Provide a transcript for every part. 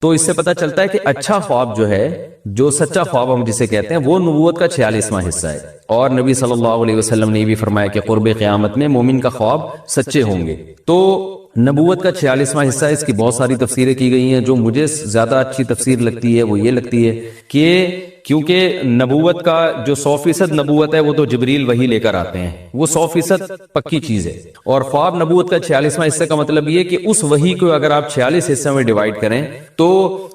تو اس سے پتہ چلتا ہے کہ اچھا خواب جو ہے، جو سچا خواب ہم جسے کہتے ہیں، وہ نبوت کا 46واں حصہ ہے. اور نبی صلی اللہ علیہ وسلم نے یہ بھی فرمایا کہ قرب قیامت میں مومن کا خواب سچے ہوں گے. تو نبوت کا 46واں حصہ ہے. اس کی بہت ساری تفسیریں کی گئی ہیں. جو مجھے زیادہ اچھی تفسیر لگتی ہے وہ یہ لگتی ہے کہ کیونکہ نبوت کا جو 100% نبوت ہے وہ تو جبریل وحی لے کر آتے ہیں، وہ 100% پکی چیز ہے. اور خواب نبوت کا 46واں حصہ کا مطلب یہ کہ اس وحی کو اگر آپ 46 حصے میں ڈیوائیڈ کریں تو،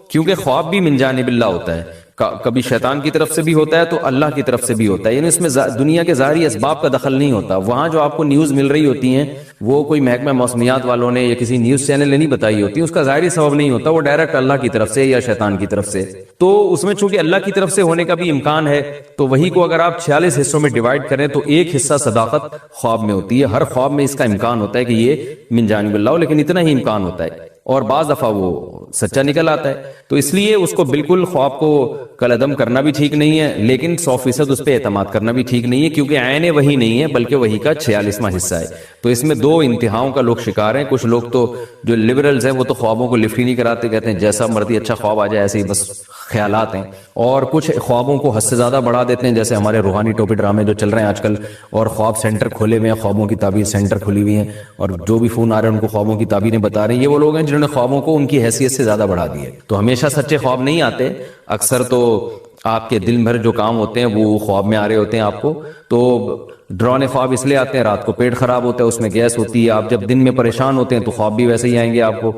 کیونکہ خواب بھی من جانب اللہ ہوتا ہے، کبھی شیطان کی طرف سے بھی ہوتا ہے تو اللہ کی طرف سے بھی ہوتا ہے. یعنی اس میں دنیا کے ظاہری اسباب کا دخل نہیں ہوتا. وہاں جو آپ کو نیوز مل رہی ہوتی ہیں وہ کوئی محکمہ موسمیات والوں نے یا کسی نیوز چینل نے نہیں بتائی ہوتی، اس کا ظاہری سبب نہیں ہوتا، وہ ڈائریکٹ اللہ کی طرف سے یا شیطان کی طرف سے. تو اس میں چونکہ اللہ کی طرف سے ہونے کا بھی امکان ہے، تو وہی کو اگر آپ 46 حصوں میں ڈیوائیڈ کریں تو ایک حصہ صداقت خواب میں ہوتی ہے. ہر خواب میں اس کا امکان ہوتا ہے کہ یہ من جانب اللہ ہو، لیکن اتنا ہی امکان ہوتا ہے، اور بعض دفعہ وہ سچا نکل آتا ہے. تو اس لیے اس کو بالکل خواب کو کالعدم کرنا بھی ٹھیک نہیں ہے، لیکن 100% اس پہ اعتماد کرنا بھی ٹھیک نہیں ہے، کیونکہ عین وہی نہیں ہے بلکہ وہی کا 46واں حصہ ہے. تو اس میں دو انتہاؤں کا لوگ شکار ہیں. کچھ لوگ تو جو لبرلز ہیں وہ تو خوابوں کو لفٹ ہی نہیں کراتے، کہتے ہیں جیسا مرضی اچھا خواب آ جائے ایسے ہی بس خیالات ہیں. اور کچھ خوابوں کو حد سے زیادہ بڑھا دیتے ہیں، جیسے ہمارے روحانی ٹوپی ڈرامے جو چل رہے ہیں آج کل، اور خواب سینٹر کھولے ہوئے ہیں، خوابوں کی تعبیر سینٹر کھلی ہوئی ہیں، اور جو بھی فون آ رہے ہیں ان کو خوابوں کی تعبیریں بتا رہے ہیں. یہ وہ لوگ ہیں جنہوں نے خوابوں کو ان کی حیثیت سے زیادہ بڑھا دیا. تو ہمیشہ سچے خواب نہیں آتے، اکثر تو آپ کے دن بھر جو کام ہوتے ہیں وہ خواب میں آ رہے ہوتے ہیں آپ کو. تو ڈرانے خواب اس لیے آتے ہیں، رات کو پیٹ خراب ہوتا ہے، اس میں گیس ہوتی ہے، آپ جب دن میں پریشان ہوتے ہیں تو خواب بھی ویسے ہی آئیں گے آپ کو.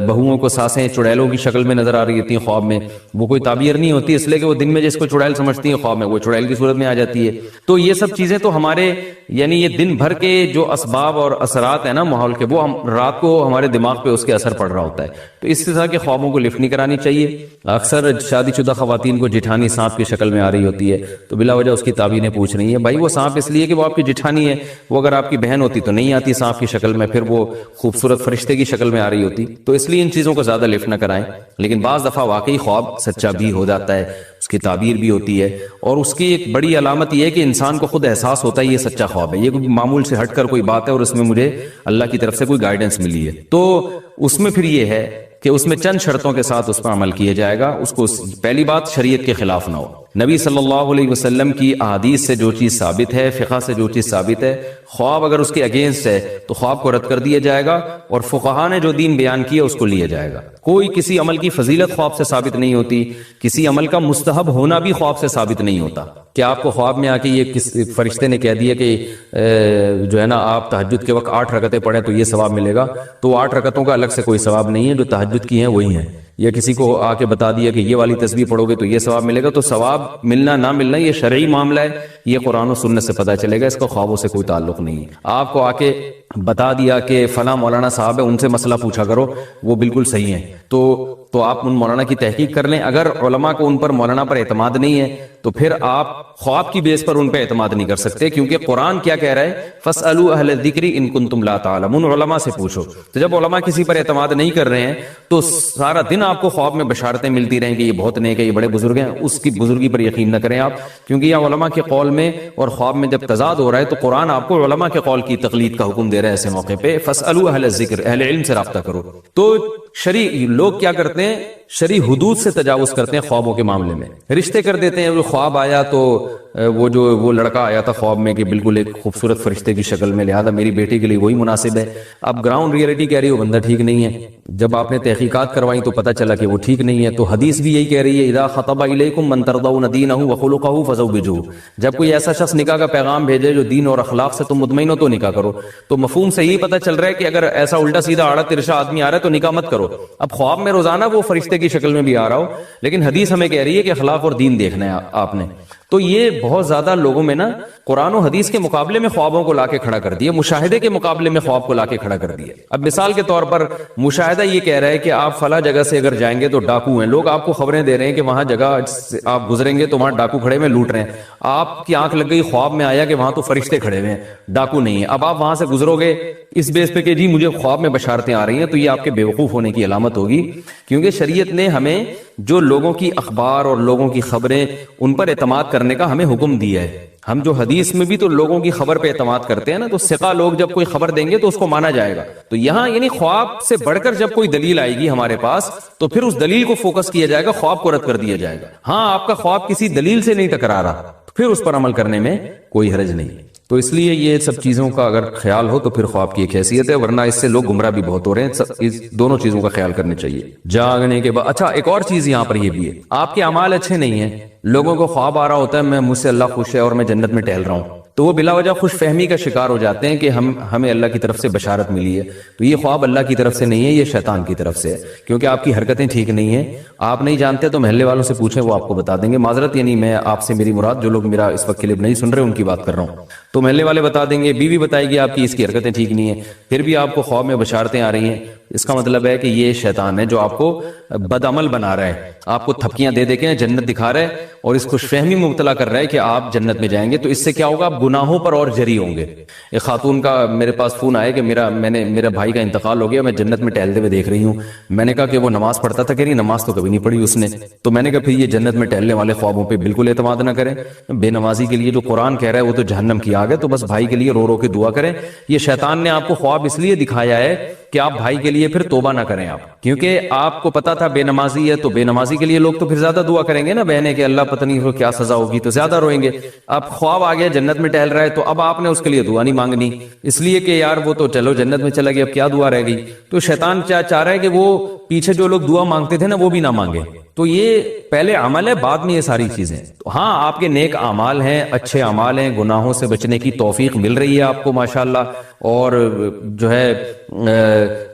بہوؤں کو سانسیں چڑیلوں کی شکل میں نظر آ رہی ہوتی ہیں خواب میں، وہ کوئی تعبیر نہیں ہوتی، اس لیے کہ وہ دن میں جس کو چڑیل سمجھتی ہیں خواب میں وہ چڑیل کی صورت میں آ جاتی ہے. تو یہ سب چیزیں تو ہمارے یعنی یہ دن بھر کے جو اسباب اور اثرات ہیں نا ماحول کے، وہ رات کو ہمارے دماغ پہ اس کے اثر پڑ رہا ہوتا ہے. تو اس طرح کے خوابوں کو لفٹ نہیں کرانی چاہیے. اکثر شادی شدہ خواتین کو جٹھانی سانپ کی شکل میں آ رہی ہوتی ہے، تو بلا وجہ اس کی تعبیریں پوچھ رہی ہیں. بھائی وہ سانپ اس لیے کہ وہ آپ کی جٹھانی ہے، وہ اگر آپ کی بہن ہوتی تو نہیں آتی سانپ کی شکل میں، پھر وہ خوبصورت فرشتے کی شکل میں آ رہی ہوتی. تو اس لیے ان چیزوں کو زیادہ لفٹ نہ کرائیں. لیکن بعض دفعہ واقعی خواب سچا بھی ہو جاتا ہے، اس کی تعبیر بھی ہوتی ہے، اور اس کی ایک بڑی علامت یہ ہے کہ انسان کو خود احساس ہوتا ہے یہ سچا خواب ہے، یہ کوئی معمول سے ہٹ کر کوئی بات ہے اور اس میں مجھے اللہ کی طرف سے کوئی گائیڈنس ملی ہے. تو اس میں پھر یہ ہے کہ اس میں چند شرطوں کے ساتھ اس پر عمل کیا جائے گا. اس کو پہلی بات شریعت کے خلاف نہ ہو. نبی صلی اللہ علیہ وسلم کی احادیث سے جو چیز ثابت ہے، فقہ سے جو چیز ثابت ہے، خواب اگر اس کے اگینسٹ ہے تو خواب کو رد کر دیا جائے گا، اور فقہا نے جو دین بیان کیا اس کو لیا جائے گا. کوئی کسی عمل کی فضیلت خواب سے ثابت نہیں ہوتی، کسی عمل کا مستحب ہونا بھی خواب سے ثابت نہیں ہوتا. کہ آپ کو خواب میں آ کے یہ کس فرشتے نے کہہ دیا کہ جو ہے نا آپ تہجد کے وقت 8 رکعتیں پڑھیں تو یہ ثواب ملے گا، تو 8 رکعتوں کا الگ سے کوئی ثواب نہیں ہے، جو تہجد کی ہیں وہی ہیں. یا کسی کو آ کے بتا دیا کہ یہ والی تسبیح پڑھو گے تو یہ ثواب ملے گا، تو ثواب ملنا نہ ملنا یہ شرعی معاملہ ہے، یہ قرآن و سنت سے پتہ چلے گا، اس کا خوابوں سے کوئی تعلق نہیں ہے. آپ کو آ کے بتا دیا کہ فلاں مولانا صاحب ہے ان سے مسئلہ پوچھا کرو وہ بالکل صحیح ہے، تو آپ ان مولانا کی تحقیق کر لیں. اگر علماء کو ان پر مولانا پر اعتماد نہیں ہے تو پھر آپ خواب کی بیس پر ان پہ اعتماد نہیں کر سکتے، کیونکہ قرآن کیا کہہ رہا ہے، فَاسْأَلُوا أَهْلَ الذِّكْرِ إِن كُنتُمْ لَا تَعْلَمُونَ، علماء سے پوچھو. تو جب علماء کسی پر اعتماد نہیں کر رہے ہیں تو سارا دن آپ کو خواب میں بشارتیں ملتی رہیں کہ یہ بہت نیک ہے، یہ بڑے بزرگ ہیں، اس کی بزرگی پر یقین نہ کریں آپ، کیونکہ یہ علماء کے قول میں اور خواب میں جب تضاد ہو رہا ہے تو قرآن آپ کو علماء کے قول کی تقلید کا حکم دے رہا ہے. ایسے موقع پہ فَاسْأَلُوا أَهْلَ الذِّكْرِ، اہل علم سے رابطہ کرو. تو شرعی لوگ کیا کرتے ہیں، شرعی حدود سے تجاوز کرتے ہیں خوابوں کے معاملے میں، رشتے کر دیتے ہیں. وہ خواب آیا تو وہ لڑکا آیا تھا خواب میں کہ بالکل ایک خوبصورت فرشتے کی شکل میں، لہذا میری بیٹی کے لیے وہی مناسب ہے. اب گراؤنڈ ریئلٹی کہہ رہی ہے وہ بندہ ٹھیک نہیں ہے. جب آپ نے تحقیقات کروائی تو پتہ چلا کہ وہ ٹھیک نہیں ہے. تو حدیث بھی یہی کہہ رہی ہے، اذا خطب الیکم من ترضون دینہ وخلقہ فزوجوہ، جب کوئی ایسا شخص نکاح کا پیغام بھیجے جو دین اور اخلاق سے تم مطمئن ہو تو نکاح کرو. تو مفہوم سے یہی پتہ چل رہا ہے کہ اگر ایسا الٹا سیدھا آڑا ترشا آدمی آ رہا ہے تو نکاح مت کرو. اب خواب میں روزانہ وہ فرشتے کی شکل میں بھی آ رہا ہو، لیکن حدیث ہمیں کہہ رہی ہے کہ اخلاق اور دین دیکھنا ہے آپ نے. تو یہ بہت زیادہ لوگوں میں نا قرآن و حدیث کے مقابلے میں خوابوں کو لا کے کھڑا کر دیا، مشاہدے کے مقابلے میں خواب کو لا کے کھڑا کر دیا. اب مثال کے طور پر مشاہدہ یہ کہہ رہا ہے کہ آپ فلاں جگہ سے اگر جائیں گے تو ڈاکو ہیں، لوگ آپ کو خبریں دے رہے ہیں کہ وہاں جگہ آپ گزریں گے تو وہاں ڈاکو کھڑے ہوئے لوٹ رہے ہیں. آپ کی آنکھ لگ گئی، خواب میں آیا کہ وہاں تو فرشتے کھڑے ہوئے ہیں، ڈاکو نہیں ہے. اب آپ وہاں سے گزرو گے اس بیس پہ کہ جی مجھے خواب میں بشارتیں آ رہی ہیں، تو یہ آپ کے بیوقوف ہونے کی علامت ہوگی. کیونکہ شریعت نے ہمیں جو لوگوں کی اخبار اور لوگوں کی خبریں ان پر اعتماد کرنے کا ہمیں حکم دیا ہے. ہم جو حدیث میں بھی تو لوگوں کی خبر پہ اعتماد کرتے ہیں نا، تو ثقہ لوگ جب کوئی خبر دیں گے تو اس کو مانا جائے گا. تو یہاں یعنی خواب سے بڑھ کر جب کوئی دلیل آئے گی ہمارے پاس تو پھر اس دلیل کو فوکس کیا جائے گا، خواب کو رد کر دیا جائے گا. ہاں آپ کا خواب کسی دلیل سے نہیں ٹکرا رہا تو پھر اس پر عمل کرنے میں کوئی حرج نہیں. تو اس لیے یہ سب چیزوں کا اگر خیال ہو تو پھر خواب کی ایک حیثیت ہے، ورنہ اس سے لوگ گمراہ بھی بہت ہو رہے ہیں. اس دونوں چیزوں کا خیال کرنے چاہیے جاگنے کے بعد. اچھا ایک اور چیز یہاں پر یہ بھی ہے، آپ کے اعمال اچھے نہیں ہیں، لوگوں کو خواب آ رہا ہوتا ہے میں مجھ سے اللہ خوش ہے اور میں جنت میں ٹہل رہا ہوں، تو وہ بلا وجہ خوش فہمی کا شکار ہو جاتے ہیں کہ ہمیں اللہ کی طرف سے بشارت ملی ہے. تو یہ خواب اللہ کی طرف سے نہیں ہے، یہ شیطان کی طرف سے ہے، کیونکہ آپ کی حرکتیں ٹھیک نہیں ہیں. آپ نہیں جانتے تو محلے والوں سے پوچھیں، وہ آپ کو بتا دیں گے. معذرت یعنی میں آپ سے میری مراد جو لوگ میرا اس وقت کلپ نہیں سن رہے ان کی بات کر رہا ہوں. تو محلے والے بتا دیں گے، بیوی بتائے گی آپ کی اس کی حرکتیں ٹھیک نہیں ہیں، پھر بھی آپ کو خواب میں بشارتیں آ رہی ہیں. اس کا مطلب ہے کہ یہ شیطان ہے جو آپ کو بد عمل بنا رہا ہے، آپ کو تھپکیاں دے دے کے جنت دکھا رہا ہے اور اس خوش فہمی میں مبتلا کر رہا ہے کہ آپ جنت میں جائیں گے. تو اس سے کیا ہوگا، آپ گناہوں پر اور جری ہوں گے. ایک خاتون کا میرے پاس فون آیا کہ میرا بھائی کا انتقال ہو گیا، میں جنت میں ٹہلتے ہوئے دیکھ رہی ہوں. میں نے کہا کہ وہ نماز پڑھتا تھا، کہ نہیں نماز تو کبھی نہیں پڑھی اس نے. تو میں نے کہا پھر یہ جنت میں ٹہلنے والے خوابوں پہ بالکل اعتماد نہ کریں. بے نمازی کے لیے جو قرآن کہہ رہا ہے وہ تو جہنم کی آگ ہے. تو بس بھائی کے لیے رو رو کے دعا کریں. یہ شیطان نے آپ کو خواب اس لیے دکھایا ہے کہ آپ بھائی کے لیے پھر توبہ نہ کریں آپ، کیونکہ آپ کو پتا تھا بے نمازی ہے، تو بے نمازی کے لیے لوگ تو پھر زیادہ دعا کریں گے نا بہنیں کہ اللہ پتہ نہیں کیا سزا ہوگی، تو زیادہ روئیں گے. اب خواب آ گیا جنت میں ٹہل رہا ہے تو اب آپ نے اس کے لیے دعا نہیں مانگنی، اس لیے کہ یار وہ تو چلو جنت میں چلا گیا اب کیا دعا رہ گئی. تو شیطان چاہ رہا ہے کہ وہ پیچھے جو لوگ دعا مانگتے تھے نا وہ بھی نہ مانگے. تو یہ پہلے عمل ہے، بعد میں یہ ساری چیزیں. تو ہاں آپ کے نیک اعمال ہیں، اچھے اعمال ہیں، گناہوں سے بچنے کی توفیق مل رہی ہے آپ کو ماشاءاللہ، اور جو ہے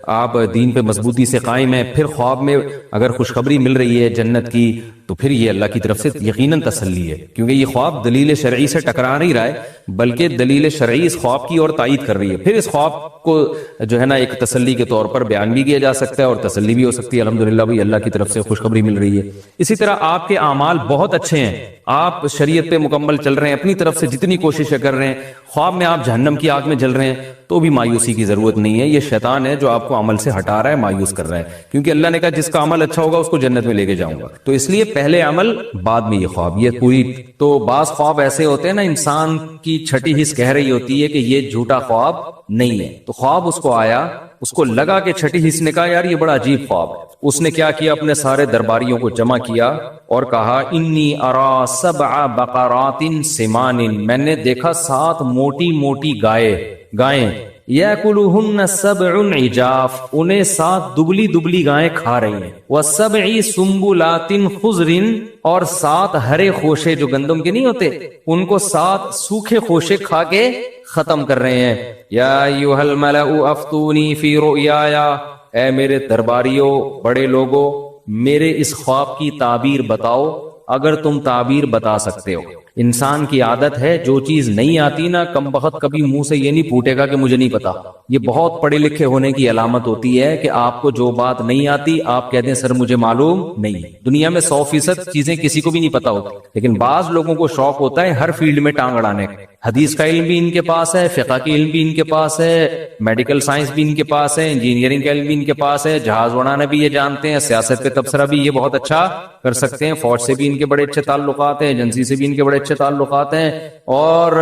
آپ دین پہ مضبوطی سے قائم ہیں. پھر خواب میں اگر خوشخبری مل رہی ہے جنت کی تو پھر یہ اللہ کی طرف سے یقیناً تسلی ہے، کیونکہ یہ خواب دلیل شرعی سے ٹکرا نہیں رہا ہے بلکہ دلیل شرعی اس خواب کی اور تائید کر رہی ہے. پھر اس خواب کو جو ہے نا ایک تسلی کے طور پر بیان بھی کیا جا سکتا ہے اور تسلی بھی ہو سکتی ہے، الحمدللہ بھی اللہ کی طرف سے خوشخبری مل رہی ہے. اسی طرح آپ کے اعمال بہت اچھے ہیں، آپ شریعت پہ مکمل چل رہے ہیں، اپنی طرف سے جتنی کوششیں کر رہے ہیں، خواب میں آپ جہنم کی آگ میں جل رہے ہیں تو بھی مایوسی کی ضرورت نہیں ہے. یہ شیطان ہے جو آپ کو عمل سے ہٹا رہا ہے، مایوس کر رہا ہے، کیونکہ اللہ نے کہا جس کا عمل اچھا ہوگا اس کو جنت میں لے کے جاؤں گا. تو اس لیے پہلے عمل بعد میں یہ خواب. یہ پوری تو بعض خواب ایسے ہوتے ہیں نا انسان کی چھٹی حص کہہ رہی ہوتی ہے کہ یہ جھوٹا خواب نہیں ہے، تو خواب اس کو آیا، اس کو لگا کہ چھٹی حص نے کہا یار یہ بڑا عجیب خواب ہے. اس نے کیا کیا، اپنے سارے درباریوں کو جمع کیا اور کہا انی ارا سبع بقرات سمان، میں نے دیکھا 7 موٹی موٹی گائیں، یاکلوہن سبع عجاف، انہیں 7 دبلی دبلی گائیں کھا رہی ہیں، وسبع سنبلات خضر، اور 7 ہرے خوشے جو گندم کے نہیں ہوتے ان کو 7 سوکھے خوشے کھا کے ختم کر رہے ہیں. یا ایھا الملأ افتونی فی رؤیایا، اے میرے درباریوں بڑے لوگوں میرے اس خواب کی تعبیر بتاؤ اگر تم تعبیر بتا سکتے ہو. انسان کی عادت ہے جو چیز نہیں آتی نا کم بخت کبھی منہ سے یہ نہیں پھوٹے گا کہ مجھے نہیں پتا. یہ بہت پڑھے لکھے ہونے کی علامت ہوتی ہے کہ آپ کو جو بات نہیں آتی آپ کہتے ہیں سر مجھے معلوم نہیں. دنیا میں 100% چیزیں کسی کو بھی نہیں پتا ہوتی، لیکن بعض لوگوں کو شوق ہوتا ہے ہر فیلڈ میں ٹانگ اڑانے کا. حدیث کا علم بھی ان کے پاس ہے، فقہ کا علم بھی ان کے پاس ہے، میڈیکل سائنس بھی ان کے پاس ہے، انجینئرنگ کا علم بھی ان کے پاس ہے، جہاز اڑانا بھی یہ جانتے ہیں، سیاست پہ تبصرہ بھی یہ بہت اچھا کر سکتے ہیں، فوج سے بھی ان کے بڑے اچھے تعلقات ہیں، ایجنسی سے بھی ان کے بڑے اچھے تعلقات ہیں، اور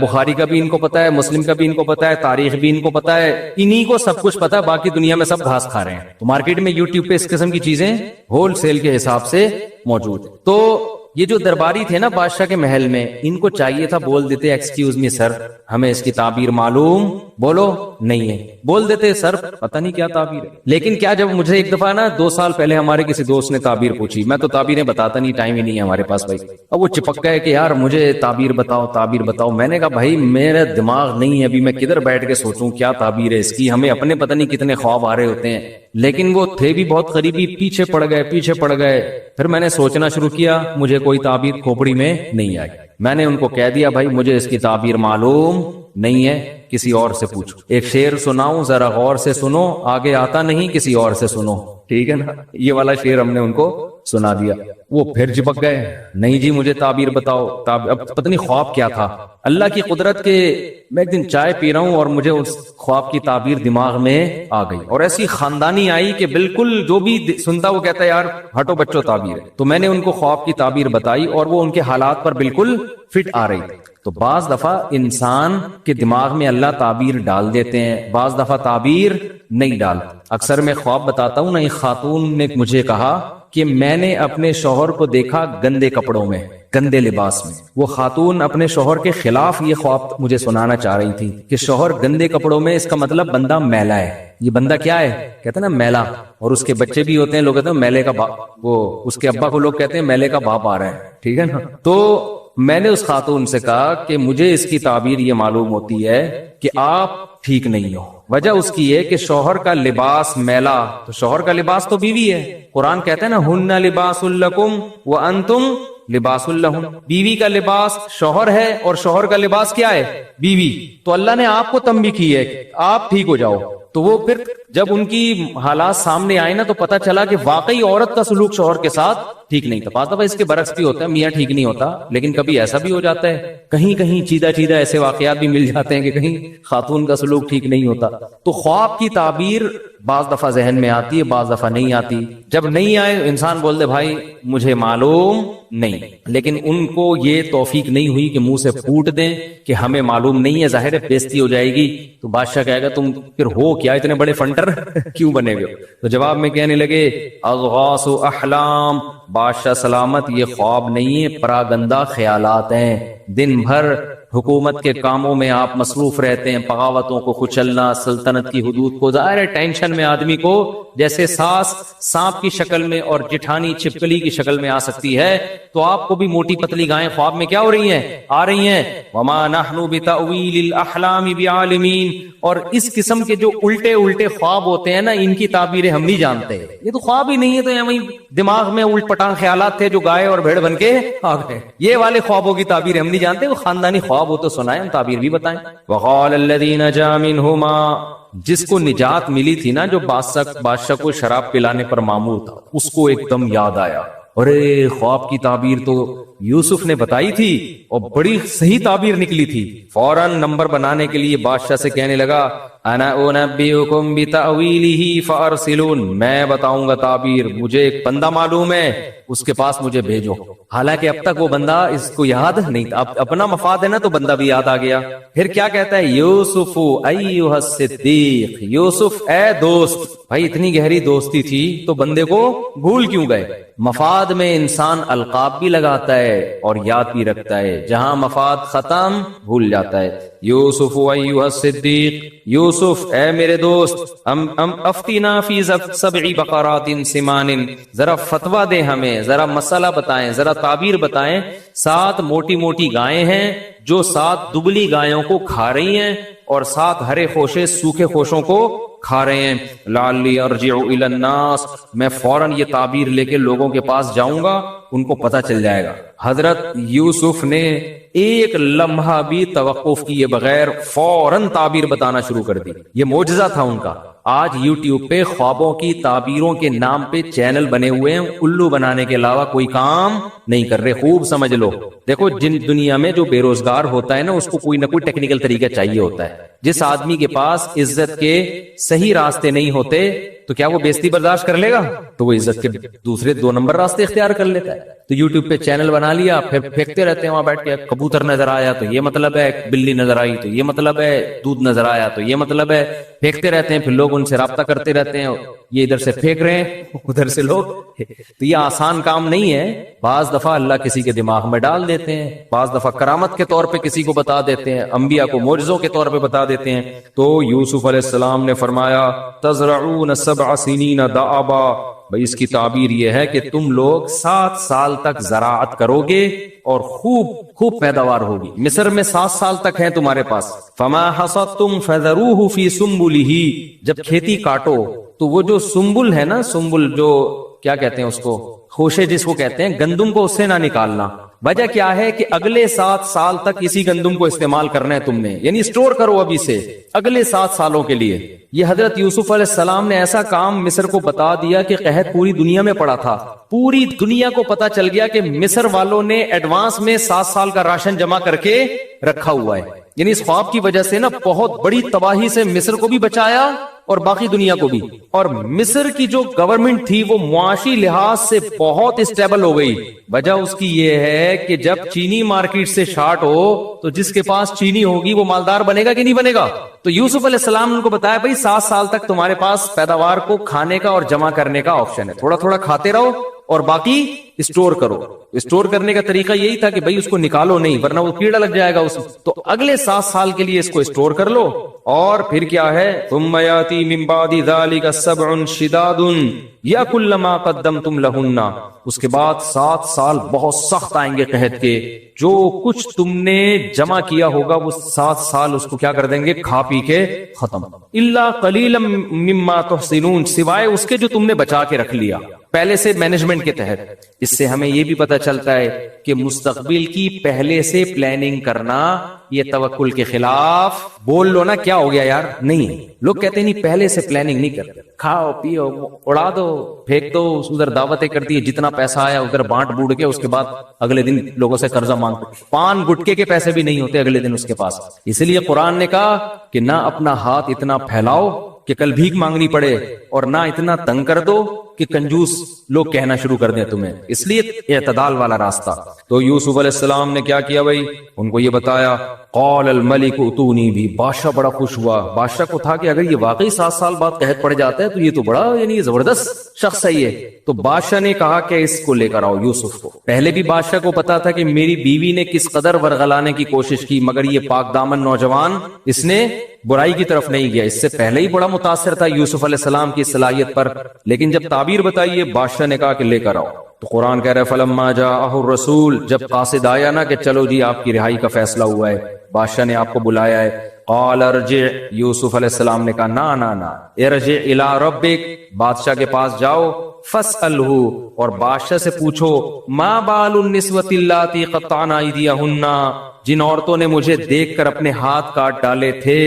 بخاری کا بھی ان کو پتا ہے، مسلم کا بھی ان کو پتا ہے، تاریخ بھی ان کو پتا ہے. انہی کو سب کچھ پتا ہے، باقی دنیا میں سب گھاس کھا رہے ہیں. تو مارکیٹ میں یوٹیوب پہ اس قسم کی چیزیں ہول سیل کے حساب سے موجود ہیں. تو یہ جو درباری تھے نا بادشاہ کے محل میں، ان کو چاہیے تھا بول دیتے ایکسکیوز می سر ہمیں اس کی تعبیر معلوم، بولو نہیں ہے، بول دیتے سر پتہ نہیں کیا تعبیر ہے. لیکن کیا جب مجھے ایک دفعہ نا 2 سال پہلے ہمارے کسی دوست نے تعبیر پوچھی، میں تو تعبیریں بتاتا نہیں، ٹائم ہی نہیں ہے ہمارے پاس بھائی. اب وہ چپک گئے کہ یار مجھے تعبیر بتاؤ تعبیر بتاؤ. میں نے کہا بھائی میرا دماغ نہیں ہے ابھی، میں کدھر بیٹھ کے سوچوں کیا تعبیر ہے اس کی، ہمیں اپنے پتہ نہیں کتنے خواب آ رہے ہوتے ہیں. لیکن وہ تھے بھی بہت قریبی، پیچھے پڑ گئے. پھر میں نے سوچنا شروع کیا، مجھے کوئی تعبیر کھوپڑی میں نہیں آئی. میں نے ان کو کہہ دیا بھائی مجھے اس کی تعبیر معلوم نہیں ہے، کسی اور سے پوچھو. ایک شعر سناؤں ذرا غور سے سنو، آگے آتا نہیں کسی اور سے سنو. ٹھیک ہے نا, یہ والا شعر ہم نے ان کو سنا دیا. وہ پھر چپک گئے, نہیں جی مجھے تعبیر بتاؤ. اب پتہ نہیں خواب کیا تھا, اللہ کی قدرت کے میں ایک دن چائے پی رہا ہوں اور مجھے اس خواب کی تعبیر دماغ میں آ گئی, اور ایسی خاندانی آئی کہ بالکل جو بھی سنتا وہ کہتا ہے یار ہٹو بچوں تعبیر ہے. تو میں نے ان کو خواب کی تعبیر بتائی اور وہ ان کے حالات پر بالکل فٹ آ رہی تھی. تو بعض دفعہ انسان کے دماغ میں اللہ تعبیر ڈال دیتے ہیں, بعض دفعہ تعبیر نہیں ڈالتے. اکثر میں خواب بتاتا ہوں نا, ایک خاتون نے مجھے کہا کہ میں نے اپنے شوہر کو دیکھا گندے کپڑوں میں, گندے لباس میں. وہ خاتون اپنے شوہر کے خلاف یہ خواب مجھے سنانا چاہ رہی تھی کہ شوہر گندے کپڑوں میں, اس کا مطلب بندہ میلا ہے. یہ بندہ کیا ہے, کہتے ہیں نا میلا, اور اس کے بچے بھی ہوتے ہیں, لوگ کہتے ہیں میلے کا باپ, وہ اس کے ابا کو لوگ کہتے ہیں میلے کا باپ آ رہا ہے, ٹھیک ہے نا. تو میں نے اس خاتون سے کہا کہ مجھے اس کی تعبیر یہ معلوم ہوتی ہے کہ آپ ٹھیک نہیں ہو. وجہ اس کی ہے کہ شوہر کا لباس میلا, تو شوہر کا لباس تو بیوی ہے. قرآن کہتا ہے نا ہن لباس لکم وانتم لباس لہن, بیوی کا لباس شوہر ہے اور شوہر کا لباس کیا ہے, بیوی. تو اللہ نے آپ کو تنبیہ کی ہے کہ آپ ٹھیک ہو جاؤ. تو وہ پھر جب ان کی حالات سامنے آئے نا تو پتا چلا کہ واقعی عورت کا سلوک شوہر کے ساتھ ٹھیک نہیں تھا. بعض دفعہ اس کے برعکس بھی ہوتا ہے, میاں ٹھیک نہیں ہوتا, لیکن کبھی ایسا بھی ہو جاتا ہے, کہیں کہیں چیدہ چیدہ ایسے واقعات بھی مل جاتے ہیں کہ کہیں خاتون کا سلوک ٹھیک نہیں ہوتا. تو خواب کی تعبیر بعض دفعہ ذہن میں آتی ہے, بعض دفعہ نہیں آتی. جب نہیں آئے انسان بول دے بھائی مجھے معلوم نہیں, لیکن ان کو یہ توفیق نہیں ہوئی کہ منہ سے پھوٹ دیں کہ ہمیں معلوم نہیں ہے. ظاہر ہے بےزتی ہو جائے گی, تو بادشاہ کہے گا تم پھر ہو کیا اتنے بڑے فنٹر کیوں بنے گے. تو جواب میں کہنے لگے اضغاث احلام, بادشاہ سلامت یہ خواب نہیں ہے, پراگندہ خیالات ہیں. دن بھر حکومت کے کاموں میں آپ مصروف رہتے ہیں, بغاوتوں کو کچلنا, سلطنت کی حدود کو, ظاہر ہے ٹینشن میں آدمی کو جیسے ساس سانپ کی شکل میں اور جٹھانی چھپکلی کی شکل میں آ سکتی ہے, تو آپ کو بھی موٹی پتلی گائیں خواب میں کیا ہو رہی ہیں, آ رہی ہیں. وما نحن بتأویل الاحلام بعالمین, اور اس قسم کے جو الٹے الٹے خواب ہوتے ہیں نا ان کی تعبیریں ہم نہیں جانتے. یہ تو خواب ہی نہیں ہے, تو ہمیں دماغ میں الٹ پٹانگ خیالات تھے جو گائے اور بھیڑ بن کے آ گئے. یہ والے خوابوں کی تعبیریں ہم نہیں جانتے, وہ خاندانی خواب ہو تو سنائیں, ہم تعبیر بھی بتائیں. وقال الذین نجا منہما, جس کو نجات ملی تھی نا, جو بادشاہ کو شراب پلانے پر مامور تھا, اس کو ایک دم یاد آیا, ارے خواب کی تعبیر تو یوسف نے بتائی تھی اور بڑی صحیح تعبیر نکلی تھی. فوراً نمبر بنانے کے لیے بادشاہ سے کہنے لگا انا انبئکم بتأویلہ فارسلون, میں بتاؤں گا تعبیر, مجھے ایک بندہ معلوم ہے, اس کے پاس مجھے بھیجو. حالانکہ اب تک وہ بندہ اس کو یاد نہیں تھا, اب اپنا مفاد ہے نا تو بندہ بھی یاد آ گیا. پھر کیا کہتا ہے, یوسف ایھا الصدیق, یوسف اے دوست. بھائی اتنی گہری دوستی تھی تو بندے کو بھول کیوں گئے. مفاد میں انسان القاب بھی لگاتا ہے اور یاد بھی رکھتا ہے, جہاں مفاد ختم بھول جاتا ہے. یوسف ایھا الصدیق, یوسف اے میرے دوست, افتینا فی سبع بقرات سمان, ذرا فتویٰ دیں ہمیں, ذرا مسئلہ بتائیں, ذرا تعبیر بتائیں. 7 موٹی موٹی گائیں ہیں جو 7 دبلی گایوں کو کھا رہی ہیں, اور 7 ہرے خوشے سوکھے خوشوں کو کھا رہے ہیں. لعلی ارجع الی الناس, میں فوراً یہ تعبیر لے کے لوگوں کے پاس جاؤں گا, ان کو پتہ چل جائے گا. حضرت یوسف نے ایک لمحہ بھی توقف کیے بغیر فوراً تعبیر بتانا شروع کر دی. یہ معجزہ تھا ان کا. آج یوٹیوب پہ خوابوں کی تعبیروں کے نام پہ چینل بنے ہوئے ہیں, الو بنانے کے علاوہ کوئی کام نہیں کر رہے. خوب سمجھ لو, دیکھو جن دنیا میں جو بے روزگار ہوتا ہے نا, اس کو کوئی نہ کوئی ٹیکنیکل طریقہ چاہیے ہوتا ہے. جس آدمی کے پاس عزت کے صحیح راستے نہیں ہوتے تو کیا وہ بےزتی برداشت کر لے گا, تو وہ عزت کے دوسرے 2 نمبر راستے اختیار کر لیتا ہے. تو یوٹیوب پہ چینل بنا لیا, پھر پھینکتے رہتے ہیں وہاں بیٹھ کے, کبوتر نظر آیا تو یہ مطلب ہے, بلی نظر آئی تو یہ مطلب ہے, دودھ نظر آیا تو یہ مطلب ہے, پھینکتے رہتے ہیں. پھر لوگ ان سے رابطہ کرتے رہتے ہیں, یہ ادھر سے پھینک رہے ہیں, ادھر سے لوگ. تو یہ آسان کام نہیں ہے. بعض دفعہ اللہ کسی کے دماغ میں ڈال دیتے ہیں, بعض دفعہ کرامت کے طور پہ کسی کو بتا دیتے ہیں, انبیاء کو معجزوں کے طور پہ بتا دیتے ہیں. تو یوسف علیہ السلام نے فرمایا تزرعون 7 سنین دعابا, بھئی اس کی تعبیر یہ ہے کہ تم لوگ 7 سال تک زراعت کرو گے اور خوب پیداوار ہوگی. مصر میں 7 سال تک ہیں تمہارے پاس. فما حصدتم فذروه فی سنبلہ, جب کھیتی کاٹو تو وہ جو سنبل ہے نا, سنبل جو کیا کہتے ہیں اس کو, خوشے جس کو کہتے ہیں, گندم کو اس سے نہ نکالنا, وجہ کیا ہے کہ اگلے 7 سال تک اسی گندم کو استعمال کرنا ہے تم نے، یعنی اسٹور کرو ابھی سے اگلے 7 سالوں کے لیے۔ یہ حضرت یوسف علیہ السلام نے ایسا کام مصر کو بتا دیا کہ قحط پوری دنیا میں پڑا تھا، پوری دنیا کو پتا چل گیا کہ مصر والوں نے ایڈوانس میں 7 سال کا راشن جمع کر کے رکھا ہوا ہے۔ یعنی اس خواب کی وجہ سے نا بہت بڑی تباہی سے مصر کو بھی بچایا اور باقی دنیا کو بھی۔ اور مصر کی جو گورنمنٹ تھی وہ معاشی لحاظ سے بہت اسٹیبل ہو گئی۔ وجہ اس کی یہ ہے کہ جب چینی مارکیٹ سے شارٹ ہو تو جس کے پاس چینی ہوگی وہ مالدار بنے گا کہ نہیں بنے گا؟ تو یوسف علیہ السلام نے ان کو بتایا بھائی 7 سال تک تمہارے پاس پیداوار کو کھانے کا اور جمع کرنے کا آپشن ہے، تھوڑا تھوڑا کھاتے رہو اور باقی اسٹور کرو۔ اسٹور کرنے کا طریقہ یہی تھا کہ بھئی اس کو نکالو نہیں ورنہ وہ کیڑا لگ جائے گا اس میں، تو اگلے 7 سال کے لیے اس کو اسٹور کر لو۔ اور پھر کیا ہے، ثم یاتی من بعد ذلک 7 شداد یاکل ما قدمتم لہن، اس کے بعد 7 سال بہت سخت آئیں گے قحط کے، جو کچھ تم نے جمع کیا ہوگا وہ 7 سال اس کو کیا کر دیں گے، کھا پی کے ختم۔ الا قلیلا مما تحصنون، سوائے اس کے جو تم نے بچا کے رکھ لیا پہلے سے مینجمنٹ کے تحت۔ اس سے ہمیں یہ بھی پتہ چلتا ہے کہ مستقبل کی پہلے سے پلاننگ کرنا یہ توکل کے خلاف۔ بول لو نا کیا ہو گیا یار، نہیں، لوگ کہتے ہیں نہیں پہلے سے پلاننگ نہیں کرتے، کھاؤ پیو اڑا دو پھینک دو، ادھر دعوتیں کرتی ہے، جتنا پیسہ آیا ادھر بانٹ بوٹ کے اس کے بعد اگلے دن لوگوں سے قرضہ مانگتے، پان گٹکے کے پیسے بھی نہیں ہوتے اگلے دن اس کے پاس۔ اس لیے قرآن نے کہا کہ نہ اپنا ہاتھ اتنا پھیلاؤ کہ کل بھیک مانگنی پڑے، اور نہ اتنا تنگ کر دو کہ کنجوس لوگ کہنا شروع کر دیں تمہیں، اس لیے اعتدال والا راستہ۔ تو یوسف علیہ السلام نے کیا کیا بھائی، ان کو یہ بتایا، قال الملک اتونی بھی، بادشاہ بڑا خوش ہوا۔ بادشاہ کو تھا کہ اگر یہ واقعی 7 سال بعد قحط پڑ جاتا ہے تو یہ تو بڑا یعنی زبردست شخص ہے یہ، تو بادشاہ نے کہا کہ اس کو لے کر آؤ یوسف کو۔ پہلے بھی بادشاہ کو پتا تھا کہ میری بیوی نے کس قدر ورغلانے کی کوشش کی، مگر یہ پاک دامن نوجوان اس نے برائی کی طرف نہیں گیا، اس سے پہلے ہی بڑا متاثر تھا یوسف علیہ السلام کی صلاحیت پر، لیکن جب تعبیر بتائیے بادشاہ نے کہا کہ لے کر آؤ۔ تو قرآن کہہ رہا ہے فلما جاءہ الرسول، جب قاصد آیا نا کہ چلو جی آپ کی رہائی کا فیصلہ ہوا ہے، بادشاہ نے آپ کو بلایا ہے، قال ارجع، یوسف علیہ السلام نے کہا نا نا نا، ارجع الی ربک، بادشاہ کے پاس جاؤ، فاسألہ، اور بادشاہ سے پوچھو، ما بال النسوۃ اللاتی قطعن ایدیہن، جن عورتوں نے مجھے دیکھ کر اپنے ہاتھ کاٹ ڈالے تھے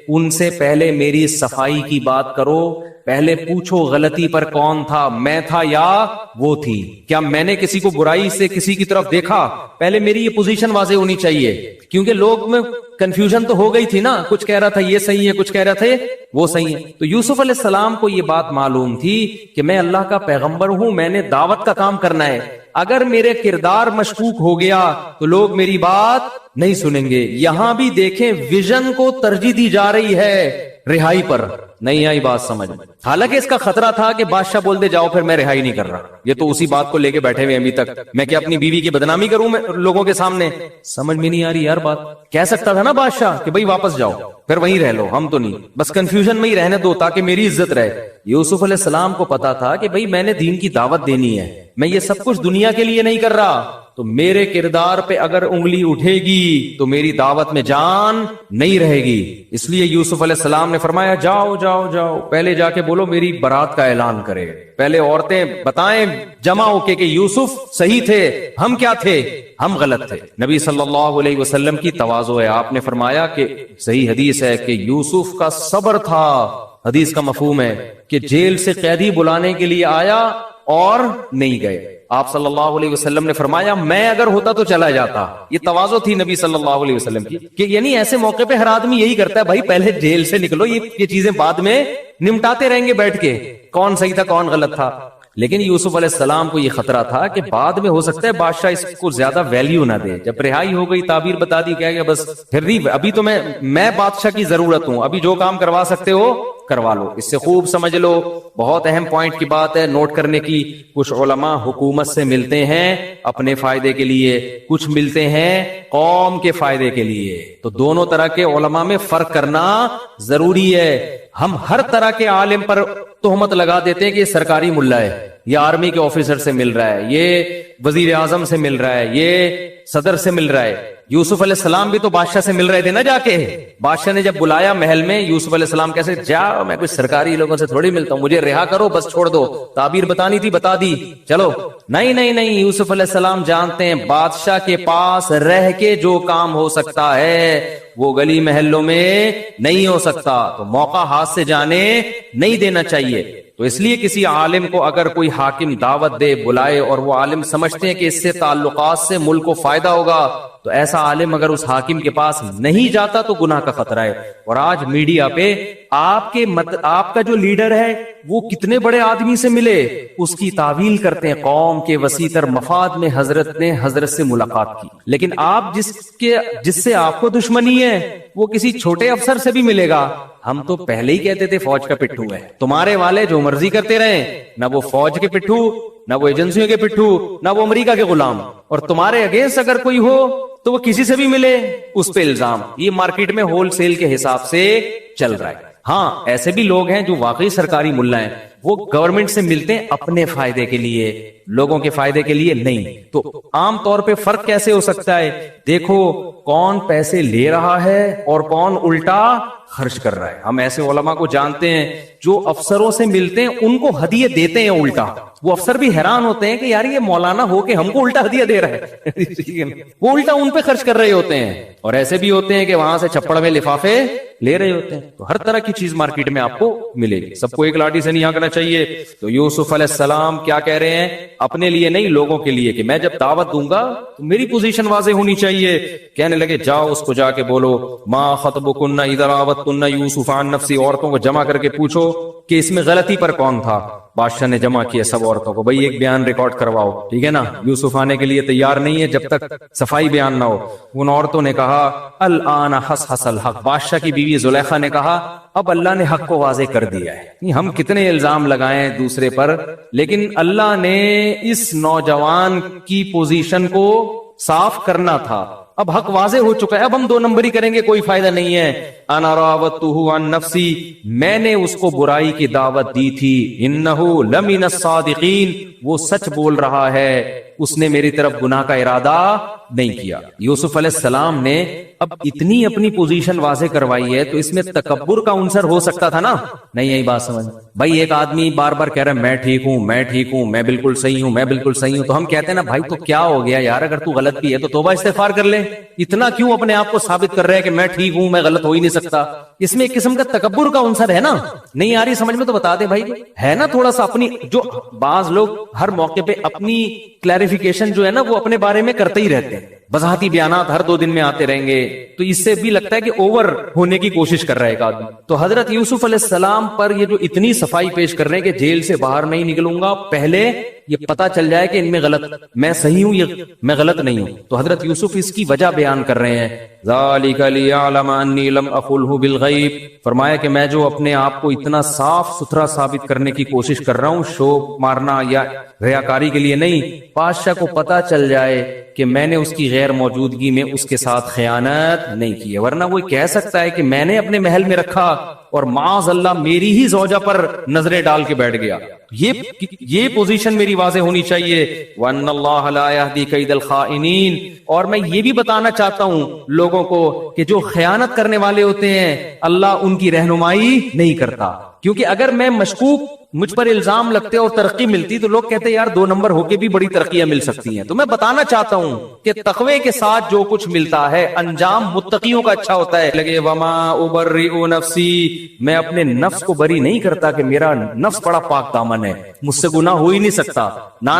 ان سے پہلے میری صفائی کی بات کرو، پہلے پوچھو غلطی پر کون تھا، میں تھا یا وہ تھی، کیا میں نے کسی کو برائی سے کسی کی طرف دیکھا؟ پہلے میری یہ پوزیشن واضح ہونی چاہیے، کیونکہ لوگ میں کنفیوژن تو ہو گئی تھی نا، کچھ کہہ رہا تھا یہ صحیح ہے، کچھ کہہ رہا تھے وہ صحیح ہے۔ تو یوسف علیہ السلام کو یہ بات معلوم تھی کہ میں اللہ کا پیغمبر ہوں، میں نے دعوت کا کام کرنا ہے، اگر میرے کردار مشکوک ہو گیا تو لوگ میری بات نہیں سنیں گے۔ یہاں بھی دیکھیں ویژن کو ترجیح دی جا رہی ہے رہائی پر، نہیں آئی بات سمجھ میں؟ حالانکہ اس کا خطرہ تھا کہ بادشاہ بول دے جاؤ پھر میں رہائی نہیں کر رہا، یہ تو اسی بات کو لے کے بیٹھے ہوئے ابھی تک، میں کیا اپنی بیوی کی بدنامی کروں میں لوگوں کے سامنے؟ سمجھ میں نہیں آ رہی یار بات۔ کہہ سکتا تھا نا بادشاہ کہ بھئی واپس جاؤ پھر وہیں رہ لو، ہم تو نہیں، بس کنفیوژن میں ہی رہنے دو تاکہ میری عزت رہے۔ یوسف علیہ السلام کو پتا تھا کہ بھئی میں نے دین کی دعوت دینی ہے، میں یہ سب کچھ دنیا کے لیے نہیں کر رہا، تو میرے کردار پہ اگر انگلی اٹھے گی تو میری دعوت میں جان نہیں رہے گی۔ اس لیے یوسف علیہ السلام نے فرمایا جاؤ جاؤ جاؤ، پہلے جا کے بولو میری برات کا اعلان کرے، پہلے عورتیں بتائیں جمع ہو کے کہ یوسف صحیح تھے، ہم کیا تھے، ہم غلط تھے۔ نبی صلی اللہ علیہ وسلم کی تواضع ہے، آپ نے فرمایا کہ صحیح حدیث ہے کہ یوسف کا صبر تھا۔ حدیث کا مفہوم ہے کہ جیل سے قیدی بلانے کے لیے آیا اور نہیں گئے، آپ صلی اللہ علیہ وسلم نے فرمایا میں اگر ہوتا تو چلا جاتا۔ یہ تواضع تھی نبی صلی اللہ علیہ وسلم کی، کہ یعنی ایسے موقع پہ ہر آدمی یہی کرتا ہے، بھائی پہلے جیل سے نکلو، یہ چیزیں بعد میں نمٹاتے رہیں گے بیٹھ کے، کون صحیح تھا کون غلط تھا۔ لیکن یوسف علیہ السلام کو یہ خطرہ تھا کہ بعد میں ہو سکتا ہے بادشاہ اس کو زیادہ ویلیو نہ دے، جب رہائی ہو گئی تعبیر بتا دی کیا کہ بس پھر نہیں، ابھی تو میں بادشاہ کی ضرورت ہوں، ابھی جو کام کروا سکتے ہو کروا لو۔ اس سے خوب سمجھ لو، بہت اہم پوائنٹ کی بات ہے نوٹ کرنے کی، کچھ علماء حکومت سے ملتے ہیں اپنے فائدے کے لیے، کچھ ملتے ہیں قوم کے فائدے کے لیے، تو دونوں طرح کے علماء میں فرق کرنا ضروری ہے۔ ہم ہر طرح کے عالم پر تہمت لگا دیتے ہیں کہ یہ سرکاری ملا ہے، یہ آرمی کے آفیسر سے مل رہا ہے، یہ وزیر اعظم سے مل رہا ہے، یہ صدر سے مل رہا ہے۔ یوسف علیہ السلام بھی تو بادشاہ سے مل رہے تھے نا جا کے، بادشاہ نے جب بلایا محل میں، یوسف علیہ السلام کیسے جا، میں کچھ سرکاری لوگوں سے تھوڑی ملتا ہوں، مجھے رہا کرو، بس چھوڑ دو، تعبیر بتانی تھی بتا دی، چلو۔ نہیں نہیں نہیں، یوسف علیہ السلام جانتے ہیں بادشاہ کے پاس رہ کے جو کام ہو سکتا ہے وہ گلی محلوں میں نہیں ہو سکتا، تو موقع ہاتھ سے جانے نہیں دینا چاہیے۔ تو اس لیے کسی عالم کو اگر کوئی حاکم دعوت دے، بلائے، اور وہ عالم سمجھتے ہیں کہ اس سے تعلقات سے ملک کو فائدہ ہوگا، تو ایسا عالم اگر اس حاکم کے پاس نہیں جاتا تو گناہ کا خطرہ ہے۔ اور آج میڈیا پہ آپ کا جو لیڈر ہے وہ کتنے بڑے آدمی سے ملے، اس کی تعویل کرتے ہیں، قوم کے وسیع تر مفاد میں حضرت نے حضرت سے ملاقات کی، لیکن آپ جس سے آپ کو دشمنی ہے وہ کسی چھوٹے افسر سے بھی ملے گا۔ ہم تو پہلے ہی کہتے تھے فوج کا پٹھو ہے، تمہارے والے جو مرضی کرتے رہیں، نہ وہ فوج کے پٹھو، نہ وہ ایجنسیوں کے پٹھو، نہ وہ امریکہ کے غلام، اور تمہارے اگینسٹ اگر کوئی ہو تو وہ کسی سے بھی ملے اس پہ الزام۔ یہ مارکیٹ میں ہول سیل کے حساب سے چل رہا ہے۔ ہاں ایسے بھی لوگ ہیں جو واقعی سرکاری ملا ہیں، وہ گورنمنٹ سے ملتے ہیں اپنے فائدے کے لیے، لوگوں کے فائدے کے لیے نہیں۔ تو عام طور پہ فرق کیسے ہو سکتا ہے؟ دیکھو کون پیسے لے رہا ہے اور کون الٹا خرچ کر رہا ہے۔ ہم ایسے علماء کو جانتے ہیں جو افسروں سے ملتے ہیں ان کو ہدیے دیتے ہیں الٹا، وہ افسر بھی حیران ہوتے ہیں کہ یار یہ مولانا ہو کے ہم کو الٹا ہدیہ دے رہا ہے وہ الٹا ان پہ خرچ کر رہے ہوتے ہیں۔ اور ایسے بھی ہوتے ہیں کہ وہاں سے چھپڑ میں لفافے لے رہے ہوتے ہیں۔ تو ہر طرح کی چیز مارکیٹ میں آپ کو ملے گی، سب کو ایک لاٹھی سے نہیں آنکنا چاہیے۔ تو یوسف علیہ السلام کیا کہہ رہے ہیں؟ اپنے لیے نہیں، لوگوں کے لیے، کہ میں جب دعوت دوں گا تو میری پوزیشن واضح ہونی چاہیے۔ کہنے لگے جاؤ اس کو جا کے بولو ما خطبکن اذا راوتن یوسف عن نفسی، عورتوں کو جمع کر کے پوچھو کہ اس میں غلطی پر کون تھا۔ بادشاہ نے جمع کیا سب عورتوں کو، بھئی ایک بیان ریکارڈ کرواؤ، ٹھیک ہے نا؟ یوسف آنے کے لیے تیار نہیں ہے جب تک صفائی بیان نہ ہو۔ ان عورتوں نے کہا الآن حس الحق، بادشاہ کی بیوی زلیخا نے کہا اب اللہ نے حق کو واضح کر دیا ہے۔ ہم کتنے الزام لگائیں دوسرے پر، لیکن اللہ نے اس نوجوان کی پوزیشن کو صاف کرنا تھا، اب حق واضح ہو چکا ہے، اب ہم دو نمبری کریں گے کوئی فائدہ نہیں ہے۔ انا راودتہ عن نفسی، میں نے اس کو برائی کی دعوت دی تھی، انہ لمن الصادقین، وہ سچ بول رہا ہے، اس نے میری طرف گناہ کا ارادہ نہیں کیا۔ یوسف علیہ السلام نے اب اتنی اپنی پوزیشن واضح کروائی ہے تو اس میں تکبر کا عنصر ہو سکتا تھا نا؟ نہیں، یہی بات سمجھ بھائی، ایک آدمی بار بار کہہ رہا ہے میں ٹھیک ہوں، میں ٹھیک ہوں، میں بالکل صحیح ہوں، میں بالکل صحیح ہوں، تو ہم کہتے ہیں نا بھائی تو کیا ہو گیا یار، اگر تو غلط بھی ہے تو توبہ استغفار کر لے، اتنا کیوں اپنے آپ کو ثابت کر رہے ہیں کہ میں ٹھیک ہوں، میں غلط ہو ہی نہیں سکتا؟ اس میں ایک قسم کا تکبر کا عنصر ہے نا؟ نہیں آ رہی سمجھ میں تو بتا دے بھائی، ہے نا تھوڑا سا اپنی، جو بعض لوگ ہر موقع پہ اپنی کلیریفیکیشن جو ہے نا وہ اپنے بارے میں کرتے ہی رہتے ہیں، وضاحتی بیانات ہر 2 دن میں آتے رہیں گے، تو اس سے بھی لگتا ہے کہ اوور ہونے کی کوشش کر رہا ہے ایک آدمی۔ تو حضرت یوسف علیہ السلام پر یہ جو اتنی صفائی پیش کر رہے ہیں کہ جیل سے باہر نہیں نکلوں گا، پہلے یہ پتا چل جائے کہ ان میں غلط، میں صحیح ہوں، یہ میں غلط نہیں ہوں۔ تو حضرت یوسف اس کی وجہ بیان کر رہے ہیں، ذالک لیعلم انی لم اقلہ بالغیب، فرمایا کہ میں جو اپنے آپ کو اتنا صاف ستھرا ثابت کرنے کی کوشش کر رہا ہوں، شو مارنا یا ریاکاری کے لیے نہیں، بادشاہ کو پتا چل جائے کہ میں نے اس کی غیر موجودگی میں اس کے ساتھ خیانت نہیں کی ہے، ورنہ وہ کہہ سکتا ہے کہ میں نے اپنے محل میں رکھا اور معاذ اللہ میری ہی زوجہ پر نظریں ڈال کے بیٹھ گیا۔ یہ پوزیشن میری واضح ہونی چاہیے۔ وَأَنَّ اللَّهَ لَا يَهْدِي كَيْدَ الْخَائِنِينَ، اور میں یہ بھی بتانا چاہتا ہوں لوگوں کو کہ جو خیانت کرنے والے ہوتے ہیں اللہ ان کی رہنمائی نہیں کرتا، کیونکہ اگر میں مشکوک، مجھ پر الزام لگتے اور ترقی ملتی تو لوگ کہتے یار 2 نمبر ہو کے بھی بڑی ترقیاں مل سکتی ہیں۔ تو میں بتانا چاہتا ہوں کہ تقوی کے ساتھ جو کچھ ملتا ہے انجام متقیوں کا اچھا ہوتا ہے۔ لگے وما ابرئ نفسی، میں اپنے نفس کو بری نہیں کرتا کہ میرا نفس بڑا پاک دامن ہے، مجھ سے گناہ ہو ہی نہیں سکتا، نا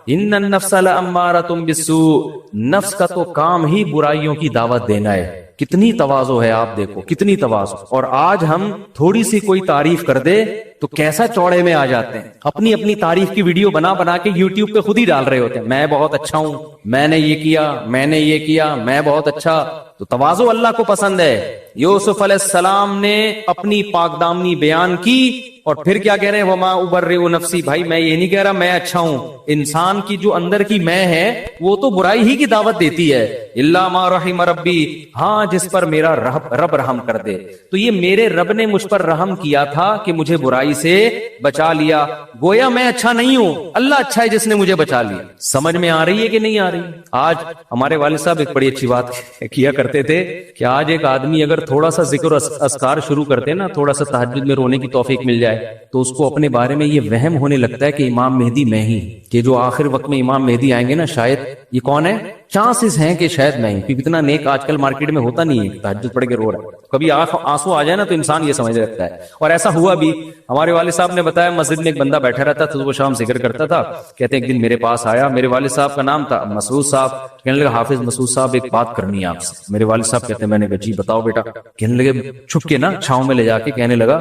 ان النفس لامارۃ بالسوء، نفس کا تو کام ہی برائیوں کی دعوت دینا ہے۔ کتنی تواضع ہے، آپ دیکھو کتنی تواضع۔ اور آج ہم تھوڑی سی کوئی تعریف کر دے تو کیسا چوڑے میں آ جاتے ہیں، اپنی اپنی تعریف کی ویڈیو بنا کے یوٹیوب پہ خود ہی ڈال رہے ہوتے ہیں، میں بہت اچھا ہوں، میں نے یہ کیا، میں نے یہ کیا، میں بہت اچھا۔ تو تواضع اللہ کو پسند ہے۔ یوسف علیہ السلام نے اپنی پاک دامنی بیان کی اور پھر کیا کہہ رہے ہیں وما ابرئ نفسی، بھائی میں یہ نہیں کہہ رہا میں اچھا ہوں، انسان کی جو اندر کی میں ہے وہ تو برائی ہی کی دعوت دیتی ہے، الا ما رحم ربی، ہاں جس پر میرا رب رحم کر دے۔ تو یہ میرے رب نے مجھ پر رحم کیا تھا کہ مجھے برائی سے بچا لیا، گویا میں اچھا نہیں ہوں، اللہ اچھا ہے جس نے مجھے بچا لیا۔ سمجھ میں آ رہی ہے کہ نہیں آ رہی؟ آج ہمارے والد صاحب ایک بڑی اچھی بات کیا کرتے تھے کہ آج ایک آدمی اگر تھوڑا سا ذکر اذکار شروع کرتے نا، تھوڑا سا تہجد میں رونے کی توفیق مل جائے تو اس کو اپنے بارے میں یہ وہم ہونے لگتا ہے کہ امام مہدی میں ہی، کہ جو آخر وقت میں امام مہدی آئیں گے نا، شاید یہ کون ہے، چانسز ہیں کہ شاید میں ہی، کیونکہ اتنا نیک آج کل مارکیٹ میں ہوتا نہیں ہے تہجد پڑھ کے رو رہا ہے، کبھی آنسو آ جائے نا تو انسان یہ سمجھ رکھتا ہے۔ اور ایسا ہوا بھی، ہمارے والد صاحب نے بتایا مسجد میں ایک بندہ بیٹھا رہتا تھا، صبح شام ذکر کرتا تھا، کہتے ہیں ایک دن میرے پاس آیا، میرے والد صاحب کا نام تھا مسعود صاحب، کہنے لگا حافظ مسعود صاحب ایک بات کرنی ہے آپ سے۔ میرے والد صاحب کہتے ہیں، میں نے کہا جی بتاؤ بیٹا، کہنے لگے چھپ کے نا چھاؤں میں لے جا کے کہنے لگا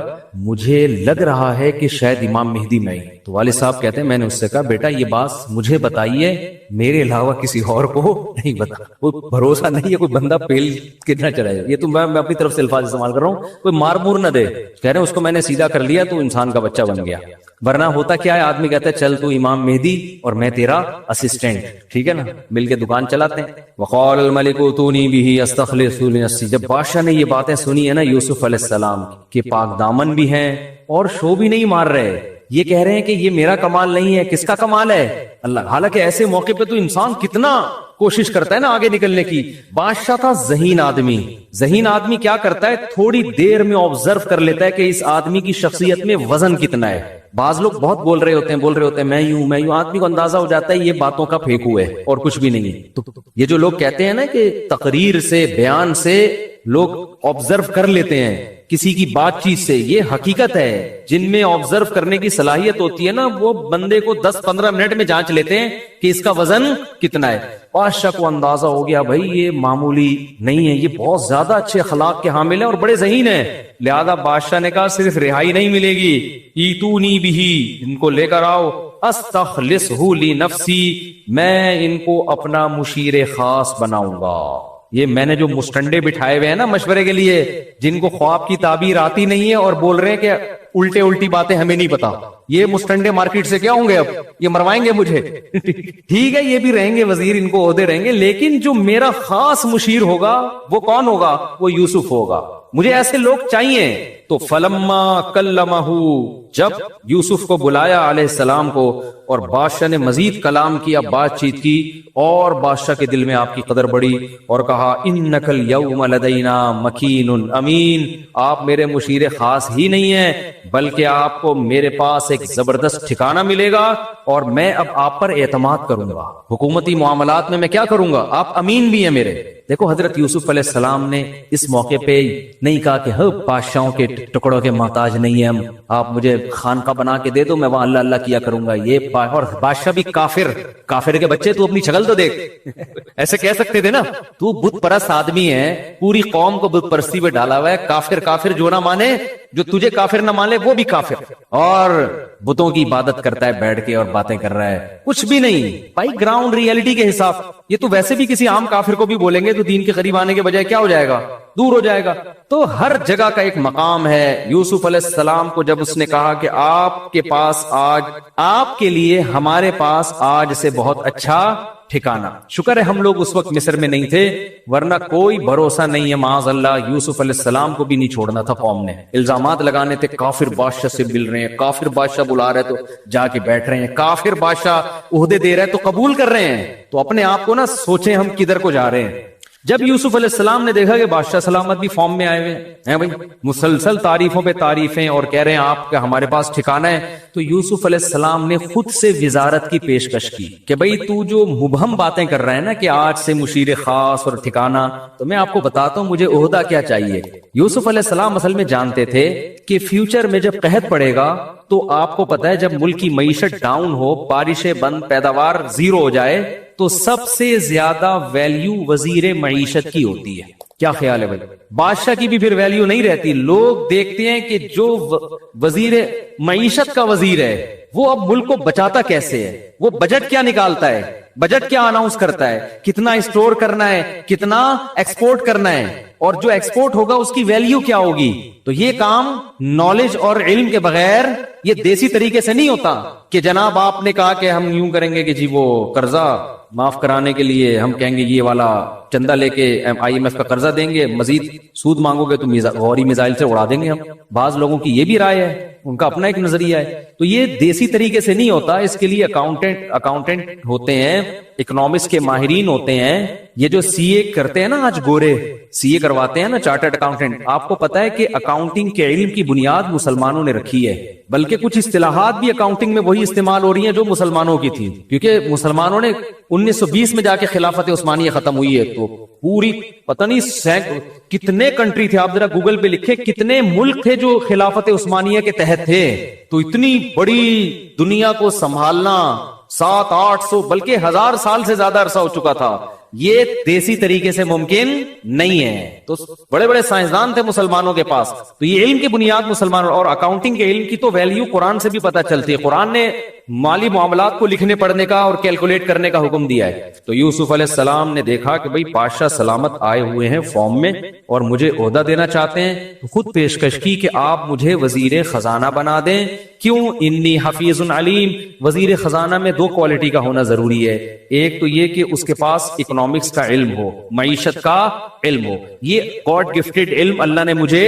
مجھے لگ رہا ہے کہ شاید امام مہدی میں ہی۔ تو والد صاحب کہتے ہیں میں نے اس سے کہا بیٹا یہ بات مجھے بتائیے، میرے علاوہ کسی اور کو نہیں بتا، کوئی بھروسہ نہیں ہے کوئی بندہ پیل کے نہ چلائے، یہ تو میں اپنی طرف سے الفاظ استعمال کر رہا ہوں، کوئی مار مور نہ دے۔ کہہ رہے ہیں اس کو میں نے سیدھا کر لیا تو انسان کا بچہ بن گیا، ورنہ ہوتا کیا ہے آدمی کہتا ہے چل تو امام مہدی اور میں تیرا اسسٹنٹ، ٹھیک ہے نا، مل کے دکان چلاتے ہیں۔ وقال الملک اتونی بہ استخلص لنفسی، جب بادشاہ نے یہ باتیں سنی ہے نا یوسف علیہ السلام کے پاک دامن بھی ہیں اور شو بھی نہیں مار رہے، یہ کہہ رہے ہیں کہ یہ میرا کمال نہیں ہے، کس کا کمال ہے؟ اللہ۔ حالانکہ ایسے موقع پہ تو انسان کتنا کوشش کرتا ہے نا آگے نکلنے کی۔ بادشاہ تھا ذہین آدمی، ذہین آدمی کیا کرتا ہے تھوڑی دیر میں آبزرو کر لیتا ہے کہ اس آدمی کی شخصیت میں وزن کتنا ہے۔ بعض لوگ بہت بول رہے ہوتے ہیں میں یوں، آدمی کو اندازہ ہو جاتا ہے یہ باتوں کا پھینکو ہے اور کچھ بھی نہیں ہے۔ تو یہ جو لوگ کہتے ہیں نا کہ تقریر سے، بیان سے لوگ آبزرو کر لیتے ہیں کسی کی بات چیت سے، یہ حقیقت ہے۔ جن میں آبزرو کرنے کی صلاحیت ہوتی ہے نا وہ بندے کو 10-15 منٹ میں جانچ لیتے ہیں کہ اس کا وزن کتنا ہے۔ بادشاہ کو اندازہ ہو گیا بھائی یہ معمولی نہیں ہے، یہ بہت زیادہ اچھے اخلاق کے حامل ہیں اور بڑے ذہین ہیں، لہذا بادشاہ نے کہا صرف رہائی نہیں ملے گی، ایتونی بہی، ان کو لے کر آؤ، استخلصہ لنفسی، میں ان کو اپنا مشیر خاص بناؤں گا۔ یہ میں نے جو مسٹنڈے بٹھائے ہوئے ہیں نا مشورے کے لیے، جن کو خواب کی تعبیر آتی نہیں ہے اور بول رہے ہیں کہ الٹی باتیں ہمیں نہیں پتا، یہ مسٹنڈے مارکیٹ سے کیا ہوں گے، اب یہ مروائیں گے مجھے۔ ٹھیک ہے یہ بھی رہیں گے وزیر، ان کو عہدے رہیں گے، لیکن جو میرا خاص مشیر ہوگا وہ کون ہوگا؟ وہ یوسف ہوگا، مجھے ایسے لوگ چاہیے۔ تو فلما کلمہ، جب یوسف کو بلایا علیہ السلام کو اور بادشاہ نے مزید کلام کیا، بات چیت کی، اور بادشاہ کے دل میں آپ کی قدر بڑھی اور کہا انک الیوم لدینا مکین امین، آپ میرے مشیر خاص ہی نہیں ہیں بلکہ آپ کو میرے پاس ایک زبردست ٹھکانہ ملے گا اور میں اب آپ پر اعتماد کروں گا، حکومتی معاملات میں کیا کروں گا، آپ امین بھی ہیں میرے۔ دیکھو حضرت یوسف علیہ السلام نے اس موقع پہ نہیں کہا کہ بادشاہوں کے ٹکڑوں کے محتاج نہیں ہیں ہم، آپ مجھے خانقاہ بنا کے دے دو میں وہاں اللہ اللہ کیا کروں گا، یہ اور بادشاہ بھی کافر کے بچے، تو اپنی شکل تو دیکھ، ایسے کہہ سکتے تھے نا، تو بت پرست آدمی ہے، پوری قوم کو بت پرستی پہ ڈالا ہوا ہے، کافر جو نہ مانے، جو تجھے کافر نہ مانے وہ بھی کافر، اور بتوں کی عبادت کرتا ہے بیٹھ کے اور باتیں کر رہا ہے، کچھ بھی نہیں بھائی گراؤنڈ ریئلٹی کے حساب۔ یہ تو ویسے بھی کسی عام کافر کو بھی بولیں گے تو دین کے قریب آنے کے بجائے کیا ہو جائے گا، دور ہو جائے گا۔ تو ہر جگہ کا ایک مقام ہے۔ یوسف علیہ السلام کو جب اس نے کہا کہ آپ کے پاس آج، آپ کے لیے ہمارے پاس آج سے بہت اچھا ٹھکانہ، شکر ہے ہم لوگ اس وقت مصر میں نہیں تھے، ورنہ کوئی بھروسہ نہیں ہے، معاذ اللہ یوسف علیہ السلام کو بھی نہیں چھوڑنا تھا قوم نے، الزامات لگانے تھے، کافر بادشاہ سے مل رہے ہیں، کافر بادشاہ بلا رہے تو جا کے بیٹھ رہے ہیں، کافر بادشاہ عہدے دے رہے تو قبول کر رہے ہیں، تو اپنے آپ کو نہ سوچیں ہم کدھر کو جا رہے ہیں۔ جب یوسف علیہ السلام نے دیکھا کہ بادشاہ سلامت بھی فارم میں آئے ہوئے ہیں بھائی، مسلسل تعریفوں پہ تعریفیں اور کہہ رہے ہیں آپ کا ہمارے پاس ٹھکانہ ہے، تو یوسف علیہ السلام نے خود سے وزارت کی پیشکش کی کہ بھائی تو جو مبہم باتیں کر رہا ہے نا کہ آج سے مشیر خاص اور ٹھکانہ، تو میں آپ کو بتاتا ہوں مجھے عہدہ کیا چاہیے۔ یوسف علیہ السلام اصل میں جانتے تھے کہ فیوچر میں جب قحط پڑے گا تو آپ کو پتا ہے جب ملک کی معیشت ڈاؤن ہو، بارشیں بند، پیداوار زیرو ہو جائے، تو سب سے زیادہ ویلیو وزیر معیشت کی ہوتی ہے۔ کیا خیال ہے بھائی؟ بادشاہ کی بھی پھر ویلیو نہیں رہتی، لوگ دیکھتے ہیں کہ جو وزیر معیشت کا وزیر ہے وہ اب ملک کو بچاتا کیسے ہے، وہ بجٹ کیا نکالتا ہے، بجٹ کیا اناؤنس کرتا ہے, کتنا اسٹور کرنا ہے, کتنا ایکسپورٹ کرنا ہے, اور جو ایکسپورٹ ہوگا اس کی ویلیو کیا ہوگی. تو یہ کام نالج اور علم کے بغیر یہ دیسی طریقے سے نہیں ہوتا کہ جناب آپ نے کہا کہ ہم یوں کریں گے کہ جی وہ قرضہ معاف کرانے کے لیے ہم کہیں گے یہ والا چندہ لے کے IMF کا قرضہ دیں گے, مزید سود مانگو گے تو غوری میزائل سے اڑا دیں گے ہم. بعض لوگوں کی یہ بھی رائے ہے, ان کا اپنا ایک نظریہ ہے. تو یہ دیسی طریقے سے نہیں ہوتا, اس کے لیے اکاؤنٹنٹ ہوتے ہیں, اکنامکس کے ماہرین ہوتے ہیں. یہ جو CA کرتے ہیں نا آج گورے, CA کرواتے ہیں نا چارٹرڈ اکاؤنٹنٹ, آپ کو پتا ہے کہ اکاؤنٹنگ کے علم کی بنیاد مسلمانوں نے رکھی ہے, بلکہ کچھ اصطلاحات بھی اکاؤنٹنگ میں وہی استعمال ہو رہی ہیں جو مسلمانوں کی تھی, کیونکہ مسلمانوں نے 1920 میں جا کے خلافت عثمانیہ ختم ہوئی ہے. تو پوری پتہ نہیں کتنے کنٹری تھے, آپ ذرا گوگل پہ لکھے کتنے ملک تھے جو خلافت عثمانیہ کے تحت تھے. تو اتنی بڑی دنیا کو سنبھالنا 700-800 بلکہ 1000 سال سے زیادہ عرصہ ہو چکا تھا. یہ دیسی طریقے سے ممکن نہیں ہے. تو بڑے بڑے سائنسدان تھے مسلمانوں کے پاس, تو یہ علم کی بنیاد مسلمانوں. اور اکاؤنٹنگ کے علم کی تو ویلیو قرآن سے بھی پتہ چلتی ہے. قرآن نے مالی معاملات کو لکھنے پڑھنے کا اور کیلکولیٹ کرنے کا حکم دیا ہے. تو یوسف علیہ السلام نے دیکھا کہ بھئی بادشاہ سلامت آئے ہوئے ہیں فارم میں اور مجھے عہدہ دینا چاہتے ہیں, تو خود پیشکش کی کہ آپ مجھے وزیر خزانہ بنا دیں. کیوں؟ انی حفیظ علیم. وزیر خزانہ میں 2 کوالٹی کا ہونا ضروری ہے. ایک تو یہ کہ اس کے پاس اکنامکس کا علم ہو, معیشت کا علم ہو. یہ گاڈ گفٹڈ علم اللہ نے مجھے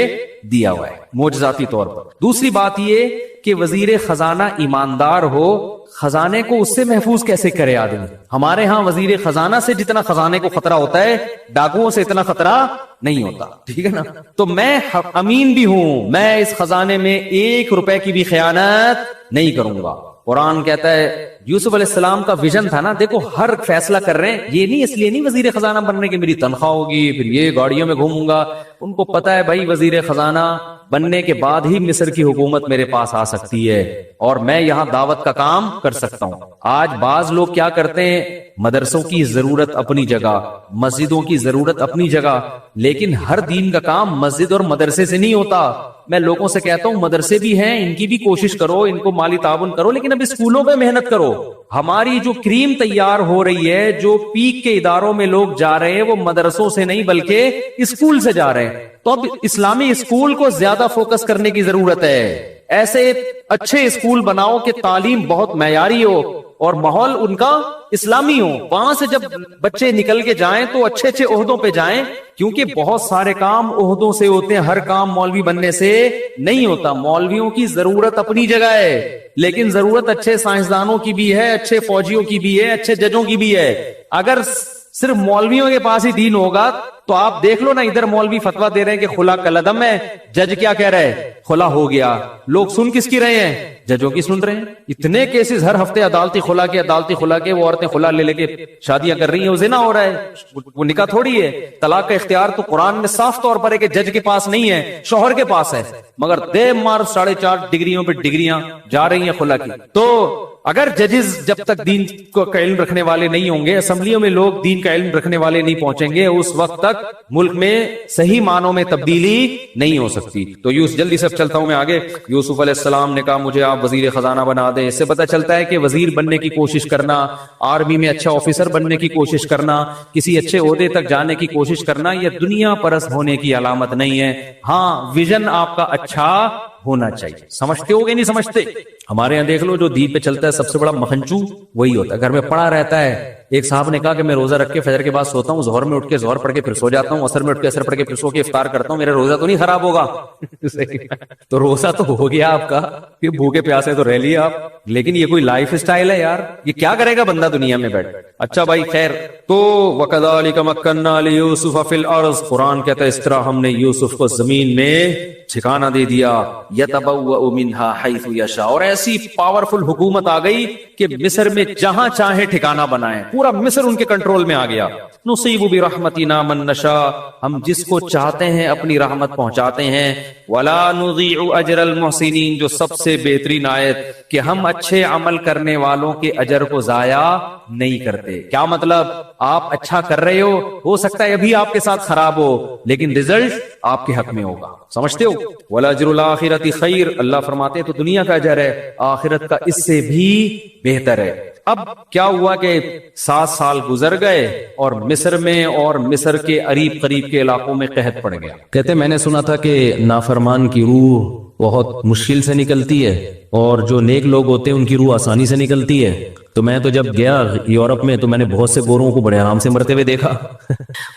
دیا ہوا ہے معجزاتی طور پر. دوسری بات یہ کہ وزیر خزانہ ایماندار ہو. خزانے کو اس سے محفوظ کیسے کرے آدمی؟ ہمارے ہاں وزیر خزانہ سے جتنا خزانے کو خطرہ ہوتا ہے, ڈاکوؤں سے اتنا خطرہ نہیں ہوتا. ٹھیک ہے نا. تو میں امین بھی ہوں, میں اس خزانے میں 1 روپے کی بھی خیانت نہیں کروں گا. قرآن کہتا ہے یوسف علیہ السلام کا ویژن تھا نا, دیکھو ہر فیصلہ کر رہے ہیں یہ نہیں, اس لیے نہیں وزیر خزانہ بننے کے میری تنخواہ ہوگی, پھر یہ گاڑیوں میں گھوموں گا. ان کو پتا ہے بھائی وزیر خزانہ بننے کے بعد ہی مصر کی حکومت میرے پاس آ سکتی ہے اور میں یہاں دعوت کا کام کر سکتا ہوں. آج بعض لوگ کیا کرتے ہیں, مدرسوں کی ضرورت اپنی جگہ, مسجدوں کی ضرورت اپنی جگہ, لیکن ہر دین کا کام مسجد اور مدرسے سے نہیں ہوتا. میں لوگوں سے کہتا ہوں مدرسے بھی ہیں, ان کی بھی کوشش کرو, ان کو مالی تعاون کرو, لیکن اب اسکولوں پہ محنت کرو. ہماری جو کریم تیار ہو رہی ہے, جو پیک کے اداروں میں لوگ جا رہے ہیں, وہ مدرسوں سے نہیں بلکہ اسکول سے جا رہے ہیں. تو اب اسلامی اسکول کو زیادہ فوکس کرنے کی ضرورت ہے. ایسے اچھے اسکول بناؤ کہ تعلیم بہت معیاری ہو اور ماحول ان کا اسلامی ہو. وہاں سے جب بچے نکل کے جائیں تو اچھے اچھے عہدوں پہ جائیں, کیونکہ بہت سارے کام عہدوں سے ہوتے ہیں, ہر کام مولوی بننے سے نہیں ہوتا. مولویوں کی ضرورت اپنی جگہ ہے, لیکن ضرورت اچھے سائنسدانوں کی بھی ہے, اچھے فوجیوں کی بھی ہے, اچھے ججوں کی بھی ہے. اگر صرف مولویوں کے پاس ہی دین ہوگا تو آپ دیکھ لو نا, ادھر مولوی فتوا دے رہے ہیں کہ خلا کلعدم ہے, جج کیا کہہ رہے ہیں, خلا ہو گیا. لوگ سن کس کی رہے ہیں؟ ججوں کی سن رہے ہیں. اتنے کیسز ہر ہفتے عدالتی خلا کے وہ عورتیں خلا لے کے شادیاں کر رہی ہیں, وہ زنا ہو رہا ہے, وہ نکاح تھوڑی ہے. طلاق کا اختیار تو قرآن میں صاف طور پر ہے کہ جج کے پاس نہیں ہے, شوہر کے پاس ہے, مگر دے مار 4.5 ڈگریوں پہ ڈگریاں جا رہی ہیں خلا کی. تو اگر ججز جب تک دین کا علم رکھنے والے نہیں ہوں گے, اسمبلیوں میں لوگ دین کا علم رکھنے والے نہیں پہنچیں گے, اس وقت تک ملک میں صحیح معنوں میں تبدیلی نہیں ہو سکتی. تو جلدی سے چلتا ہوں میں آگے. یوسف علیہ السلام نے کہا مجھے آپ وزیر خزانہ بنا دیں. اس سے پتہ چلتا ہے کہ وزیر بننے کی کوشش کرنا, آرمی میں اچھا آفیسر بننے کی کوشش کرنا, کسی اچھے عہدے تک جانے کی کوشش کرنا, یہ دنیا پرست ہونے کی علامت نہیں ہے. ہاں ویژن آپ کا اچھا ہونا چاہیے. سمجھتے ہو گے نہیں سمجھتے؟ ہمارے یہاں دیکھ لو جو دین پہ چلتا ہے سب سے بڑا مکھنچو وہی ہوتا ہے, گھر میں پڑا رہتا ہے. ایک صاحب نے کہا کہ میں روزہ رکھ کے فجر کے بعد سوتا ہوں, ظہر میں اٹھ کے ظہر پڑھ کے پھر سو جاتا ہوں, عصر میں اٹھ کے عصر پڑھ کے پھر سو کے افطار کرتا ہوں, میرا روزہ تو نہیں خراب ہوگا. تو روزہ تو ہو گیا آپ کا, پھر بھوکے پیاسے تو رہ لیے آپ, لیکن یہ کوئی لائف سٹائل ہے یار؟ یہ کیا کرے گا بندہ دنیا میں بیٹھ. اچھا بھائی خیر. تو وَكَذَلِكَ مَكَّنَّا لِيُوسُفَ فِي الْأَرْضِ, قرآن کہتا ہے اس طرح ہم نے یوسف کو زمین میں ٹھکانہ دے دیا. يَتَبَوَّأُ مِنْهَا حَيْثُ يَشَاءُ, اور ایسی پاورفل حکومت آ گئی کہ مصر میں جہاں چاہے ٹھکانہ بنائیں, پورا مصر ان کے کنٹرول میں آ گیا. نصیب برحمتنا من نشاء, ہم جس کو چاہتے ہیں اپنی رحمت پہنچاتے ہیں. ولا نضيع اجر المحسنین, جو سب سے بہترین آیت کہ ہم اچھے عمل کرنے والوں کے اجر کو ضائع نہیں کرتے. کیا مطلب؟ آپ اچھا کر رہے ہو سکتا ہے ابھی آپ کے ساتھ خراب ہو, لیکن رزلٹ آپ کے حق میں ہوگا. سمجھتے ہو؟ ولاجر الاخرۃ خیر, اللہ فرماتے ہیں تو دنیا کا اجر ہے, آخرت کا اس سے بھی بہتر ہے. اب کیا ہوا کہ 7 سال گزر گئے اور مصر میں اور مصر کے قریب قریب کے علاقوں میں قحط پڑ گیا. کہتے میں نے سنا تھا کہ نافرمان کی روح بہت مشکل سے نکلتی ہے اور جو نیک لوگ ہوتے ہیں ان کی روح آسانی سے نکلتی ہے. تو میں تو جب گیا یورپ میں تو میں نے بہت سے گوروں کو بڑے آرام سے مرتے ہوئے دیکھا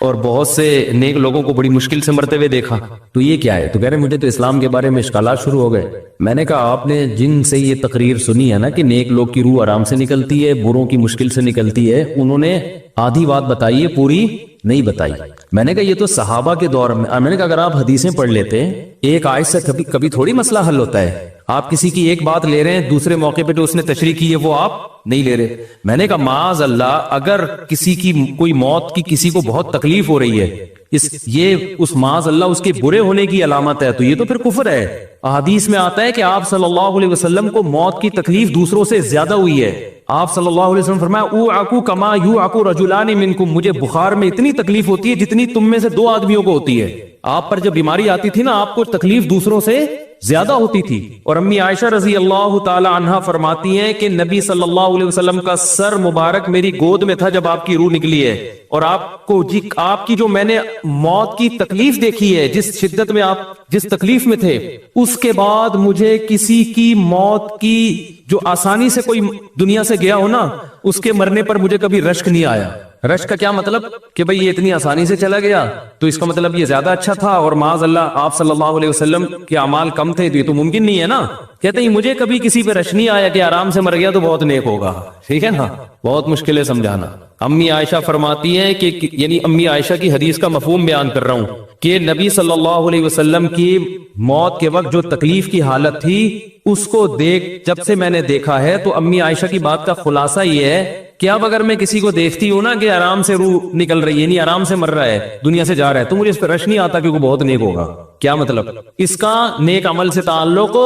اور بہت سے نیک لوگوں کو بڑی مشکل سے مرتے ہوئے دیکھا. تو یہ کیا ہے؟ تو کہہ رہے مجھے تو اسلام کے بارے میں اشکالات شروع ہو گئے. میں نے کہا آپ نے جن سے یہ تقریر سنی ہے نا کہ نیک لوگ کی روح آرام سے نکلتی ہے، بروں کی مشکل سے نکلتی ہے، انہوں نے آدھی بات بتائی ہے، پوری نہیں بتائی. میں نے کہا یہ تو صحابہ کے دور میں نے کہا اگر آپ حدیثیں پڑھ لیتے ایک آیت سے کبھی تھوڑی مسئلہ حل ہوتا ہے. آپ کسی کی ایک بات لے رہے ہیں، دوسرے موقع پہ تو اس نے تشریح کی ہے وہ آپ نہیں لے رہے. میں نے کہا معاذ اللہ، اگر کسی کی کوئی موت کی کسی کو بہت تکلیف ہو رہی ہے، اس معاذ اللہ اس کے برے ہونے کی علامت ہے، تو یہ تو پھر کفر ہے. حدیث میں آتا ہے کہ آپ صلی اللہ علیہ وسلم کو موت کی تکلیف دوسروں سے زیادہ ہوئی ہے. آپ صلی اللہ علیہ وسلم فرمایا اوعکو کما یوعکو رجلان منکم، مجھے بخار میں اتنی تکلیف ہوتی ہے جتنی تم میں سے 2 آدمیوں کو ہوتی ہے. آپ پر جب بیماری آتی تھی نا، آپ کو تکلیف دوسروں سے زیادہ ہوتی تھی. اور امی عائشہ رضی اللہ تعالی عنہا فرماتی ہیں کہ نبی صلی اللہ علیہ وسلم کا سر مبارک میری گود میں تھا جب آپ کی روح نکلی ہے، اور آپ کی جو میں نے موت کی تکلیف دیکھی ہے، جس شدت میں آپ جس تکلیف میں تھے، اس کے بعد مجھے کسی کی موت کی جو آسانی سے کوئی دنیا سے گیا ہو نا، اس کے مرنے پر مجھے کبھی رشک نہیں آیا. رشک کا کیا مطلب کہ بھئی یہ اتنی آسانی سے چلا گیا تو اس کا مطلب یہ زیادہ اچھا تھا، اور معاذ اللہ آپ صلی اللہ علیہ وسلم کے اعمال کم تھے، تو یہ تو ممکن نہیں ہے نا. کہتے ہیں مجھے کبھی کسی پہ رش نہیں آیا کہ آرام سے مر گیا تو بہت نیک ہوگا. ٹھیک ہے نا، بہت مشکل ہے سمجھانا. امی عائشہ فرماتی ہیں کہ یعنی امی عائشہ کی حدیث کا مفہوم بیان کر رہا ہوں کہ نبی صلی اللہ علیہ وسلم کی موت کے وقت جو تکلیف کی حالت تھی اس کو جب سے میں نے دیکھا ہے، تو امی عائشہ کی بات کا خلاصہ یہ ہے کہ اب اگر میں کسی کو دیکھتی ہوں نا کہ آرام سے روح نکل رہی ہے، یعنی آرام سے مر رہا ہے، دنیا سے جا رہا ہے، تو مجھے اس پہ رش نہیں آتا کیونکہ بہت نیک ہوگا. کیا مطلب؟ اس کا نیک عمل سے تعلق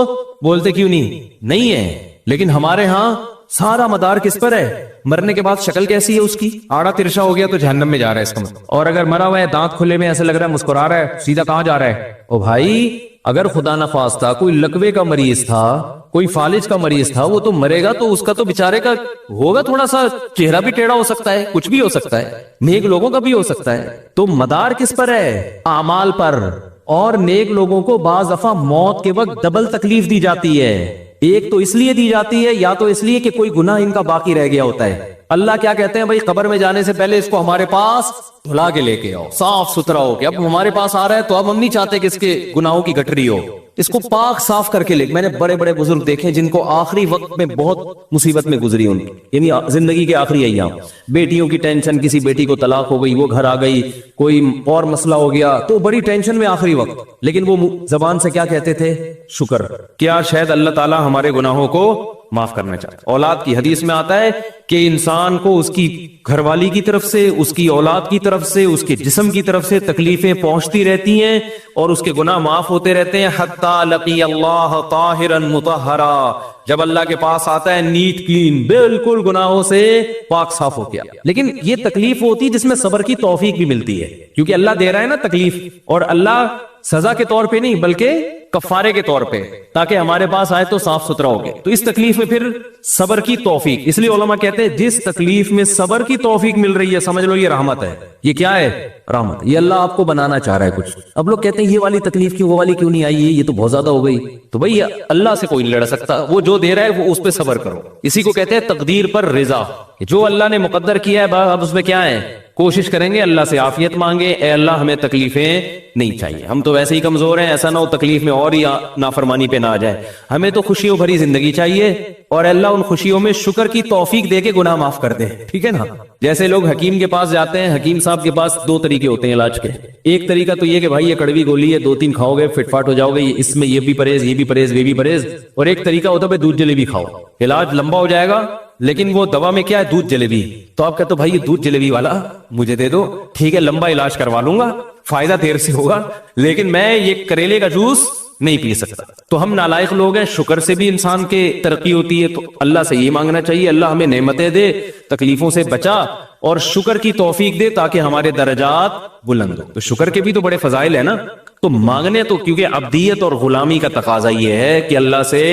بولتے کیوں نہیں ہے. لیکن ہمارے ہاں سارا مدار کس پر ہے؟ مرنے کے بعد شکل کیسی ہے اس کی؟ آڑا ترشا ہو گیا تو جہنم میں جا رہا ہے اس کا مطلب. اور اگر مرا ہوا ہے، دانت کھلے میں ایسے لگ رہا ہے مسکرا رہا ہے، سیدھا کہاں جا رہا ہے؟ او بھائی، اگر خدا نخواستہ کوئی لکوے کا مریض تھا، کوئی فالج کا مریض تھا، وہ تو مرے گا تو اس کا تو بیچارے کا ہوگا تھوڑا سا چہرہ بھی ٹیڑھا ہو سکتا ہے، کچھ بھی ہو سکتا ہے، نیک لوگوں کا بھی ہو سکتا ہے. تو مدار کس پر ہے؟ اعمال پر. اور نیک لوگوں کو بعض دفعہ موت کے وقت ڈبل تکلیف دی جاتی ہے. ایک تو اس لیے دی جاتی ہے، یا تو اس لیے کہ کوئی گناہ ان کا باقی رہ گیا ہوتا ہے. اللہ کیا کہتے ہیں؟ بھائی قبر میں جانے سے پہلے اس کو ہمارے پاس دھلا کے لے کے آؤ، صاف ستھرا ہو کے. اب ہمارے پاس آ رہا ہے تو اب ہم نہیں چاہتے کہ اس کے گناہوں کی گٹری ہو، اس کو پاک صاف کر کے لے. میں نے بڑے بڑے بزرگ دیکھے جن کو آخری وقت میں بہت مصیبت میں گزری ان کی، یعنی زندگی کے آخری ایام، بیٹیوں کی ٹینشن، کسی بیٹی کو طلاق ہو گئی، وہ گھر آ گئی، کوئی اور مسئلہ ہو گیا تو بڑی ٹینشن میں آخری وقت. لیکن وہ زبان سے کیا کہتے تھے؟ شکر. کیا شاید اللہ تعالیٰ ہمارے گناہوں کو معاف کرنا چاہتا. اولاد کی حدیث میں آتا ہے کہ انسان کو اس کی گھر والی کی طرف سے، اس کی اولاد کی طرف سے، اس کے جسم کی طرف سے تکلیفیں پہنچتی رہتی ہیں اور اس کے گناہ معاف ہوتے رہتے ہیں حتی لقی اللہ طاہرا مطہرا. جب اللہ کے پاس آتا ہے نیٹ کلین، بالکل گناہوں سے پاک صاف ہو گیا. لیکن یہ تکلیف ہوتی جس میں صبر کی توفیق بھی ملتی ہے، کیونکہ اللہ دے رہا ہے نا تکلیف، اور اللہ سزا کے طور پہ نہیں بلکہ کفارے کے طور پہ، تاکہ ہمارے پاس آئے تو صاف ستھرا ہو گئے. تو اس تکلیف میں پھر صبر کی توفیق، اس لیے علماء کہتے ہیں جس تکلیف میں صبر کی توفیق مل رہی ہے سمجھ لو یہ رحمت ہے. یہ کیا ہے؟ رحمت. یہ اللہ آپ کو بنانا چاہ رہا ہے کچھ. اب لوگ کہتے ہیں یہ والی تکلیف کیوں، وہ والی کیوں نہیں آئی، یہ تو بہت زیادہ ہو گئی. تو بھئی اللہ سے کوئی نہیں لڑ سکتا، وہ جو دے رہا ہے وہ اس پہ صبر کرو. اسی کو کہتے ہیں تقدیر پر رضا. جو اللہ نے مقدر کیا ہے اب اس میں کیا ہے؟ کوشش کریں گے اللہ سے عافیت مانگے، اے اللہ ہمیں تکلیفیں نہیں چاہیے، ہم تو ویسے ہی کمزور ہیں، ایسا نہ ہو تکلیف میں اور ہی نافرمانی پہ نہ آ جائے. ہمیں تو خوشیوں بھری زندگی چاہیے، اور اللہ ان خوشیوں میں شکر کی توفیق دے کے گناہ معاف کر دے. ٹھیک ہے نا؟ جیسے لوگ حکیم کے پاس جاتے ہیں، حکیم صاحب کے پاس 2 طریقے ہوتے ہیں علاج کے. ایک طریقہ تو یہ کہ بھائی یہ کڑوی گولی ہے، 2-3 کھاؤ گے فٹ فاٹ ہو جاؤ گے، اس میں یہ بھی پرہیز، یہ بھی پرہیز، یہ بھی پرہیز. اور ایک طریقہ ہوتا ہے بھائی دودھ جلیبی کھاؤ، علاج لمبا ہو جائے گا لیکن وہ دوا میں کیا ہے؟ دودھ جلیبی. تو آپ کہتے ہو بھائی یہ دودھ جلیبی والا مجھے دے دو، ٹھیک ہے لمبا علاج کروا لوں گا، فائدہ دیر سے ہوگا، لیکن میں یہ کریلے کا جوس نہیں پی سکتا. تو ہم نالائق لوگ ہیں. شکر سے بھی انسان کے ترقی ہوتی ہے، تو اللہ سے یہ مانگنا چاہیے اللہ ہمیں نعمتیں دے، تکلیفوں سے بچا اور شکر کی توفیق دے تاکہ ہمارے درجات بلند ہو. تو شکر کے بھی تو بڑے فضائل ہیں نا. تو مانگنے تو کیونکہ عبدیت اور غلامی کا تقاضا یہ ہے کہ اللہ سے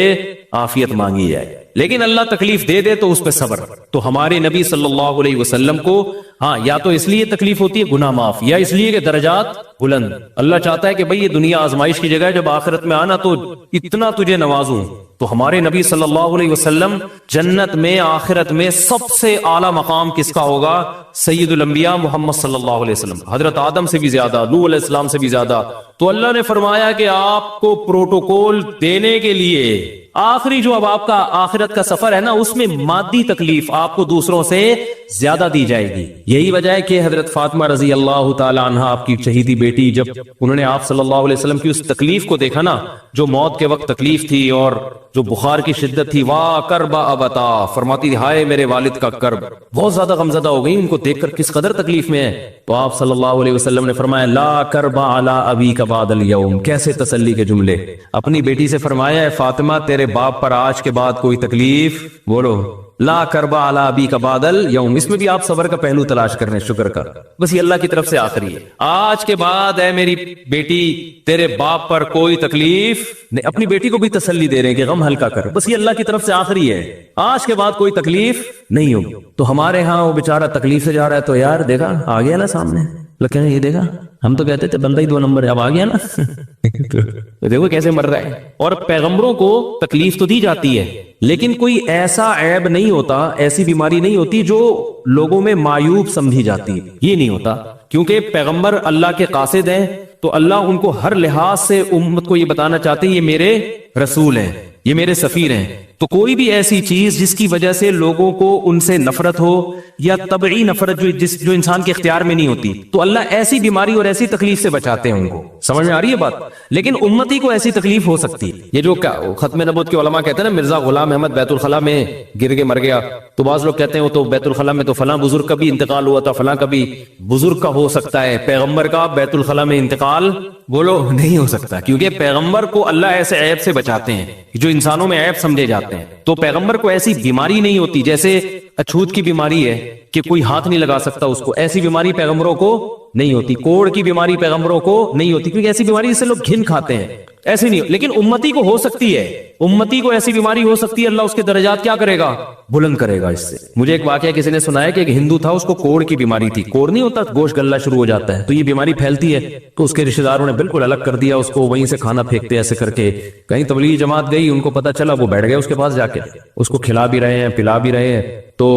عافیت مانگی جائے، لیکن اللہ تکلیف دے دے تو اس پہ صبر۔ تو ہمارے نبی صلی اللہ علیہ وسلم کو ہاں یا تو اس لیے تکلیف ہوتی ہے گناہ معاف، یا اس لیے کہ درجات بلند۔ اللہ چاہتا ہے کہ بھئی یہ دنیا آزمائش کی جگہ ہے، جب آخرت میں آنا تو اتنا تجھے نوازوں۔ تو ہمارے نبی صلی اللہ علیہ وسلم جنت میں آخرت میں سب سے اعلیٰ مقام کس کا ہوگا؟ سید الانبیاء محمد صلی اللہ علیہ وسلم، حضرت آدم سے بھی زیادہ، نوح علیہ السلام سے بھی زیادہ۔ تو اللہ نے فرمایا کہ آپ کو پروٹوکول دینے کے لیے آخری جو اب آپ کا آخرت کا سفر ہے نا، اس میں مادی تکلیف آپ کو دوسروں سے زیادہ دی جائے گی۔ یہی وجہ ہے کہ حضرت فاطمہ رضی اللہ تعالی عنہ آپ کی شہیدی بیٹی، جب انہوں نے آپ صلی اللہ علیہ وسلم کی اس تکلیف کو دیکھا نا، جو موت کے وقت تکلیف تھی اور جو بخار کی شدت تھی، واہ کرب ابتا، فرماتی تھی ہائے میرے والد کا کرب، بہت زیادہ غمزدہ ہو گئی ان کو دیکھ کر کس قدر تکلیف میں ہے۔ تو آپ صلی اللہ علیہ وسلم نے فرمایا لا کرب علی ابیک بعد الیوم، کیسے تسلی کے جملے۔ اپنی بیٹی سے فرمایا ہے فاطمہ تیرے باپ پر آج کے بعد کوئی تکلیف، بولو لا کرب علی ابیک بعد الیوم۔ اس میں بھی آپ صبر کا پہلو تلاش کر رہے ہیں، شکر کا، بس یہ اللہ کی طرف سے آخری ہے۔ آج کے بعد اے میری بیٹی تیرے باپ پر کوئی تکلیف نہیں، اپنی بیٹی کو بھی تسلی دے رہے ہیں کہ غم ہلکا کر، بس یہ اللہ کی طرف سے آخری ہے، آج کے بعد کوئی تکلیف نہیں ہوگی۔ تو ہمارے ہاں وہ بیچارہ تکلیف سے جا رہا ہے تو یار دیکھا آ گیا نا سامنے، لگتا ہے یہ دیکھا، ہم تو کہتے تھے بندہ ہی 2 نمبر ہے، اب آ گیا نا تو دیکھو کیسے مر رہا ہے۔ اور پیغمبروں کو تکلیف تو دی جاتی ہے، لیکن کوئی ایسا عیب نہیں ہوتا، ایسی بیماری نہیں ہوتی جو لوگوں میں معیوب سمجھی جاتی، یہ نہیں ہوتا، کیونکہ پیغمبر اللہ کے قاصد ہیں، تو اللہ ان کو ہر لحاظ سے امت کو یہ بتانا چاہتے ہیں یہ میرے رسول ہیں، یہ میرے سفیر ہیں۔ تو کوئی بھی ایسی چیز جس کی وجہ سے لوگوں کو ان سے نفرت ہو، یا طبعی نفرت جو انسان کے اختیار میں نہیں ہوتی، تو اللہ ایسی بیماری اور ایسی تکلیف سے بچاتے ہیں ان کو۔ سمجھ میں آ رہی ہے بات؟ لیکن امتی کو ایسی تکلیف ہو سکتی ہے۔ یہ جو ختم نبوت کے علماء کہتے ہیں نا مرزا غلام احمد بیت الخلاء میں گر کے مر گیا، تو بعض لوگ کہتے ہیں وہ تو بیت الخلاء میں تو فلاں بزرگ کا بھی انتقال ہوا تھا، فلاں کا بھی بزرگ کا ہو سکتا ہے، پیغمبر کا بیت الخلاء میں انتقال بولو نہیں ہو سکتا، کیونکہ پیغمبر کو اللہ ایسے عیب سے بچاتے ہیں جو انسانوں میں عیب سمجھے جاتے ہیں۔ تو پیغمبر کو ایسی بیماری نہیں ہوتی، جیسے اچھوت کی بیماری ہے کہ کوئی ہاتھ نہیں لگا سکتا اس کو، ایسی بیماری پیغمبروں کو نہیں ہوتی۔ کوڑ کی بیماری پیغمبروں کو نہیں ہوتی، کیونکہ ایسی بیماری جس سے لوگ گھن کھاتے ہیں، ایسی نہیں، لیکن امتی کو ہو سکتی ہے، امتی کو ایسی بیماری ہو سکتی ہے، اللہ اس کے درجات کیا کرے گا؟ بلند کرے گا اس سے۔ مجھے ایک واقعہ کسی نے سنایا کہ ایک ہندو تھا، اس کو کوڑ کی بیماری تھی، کوڑ نہیں ہوتا گوشت گلنا شروع ہو جاتا ہے، تو یہ بیماری پھیلتی ہے، تو اس کے رشتہ داروں نے بالکل الگ کر دیا اس کو، وہیں سے کھانا پھینکتے ایسے کر کے۔ کہیں تبلیغی جماعت گئی، ان کو پتا چلا، وہ بیٹھ گئے اس کے پاس جا کے، اس کو کھلا بھی رہے ہیں پلا بھی رہے ہیں، تو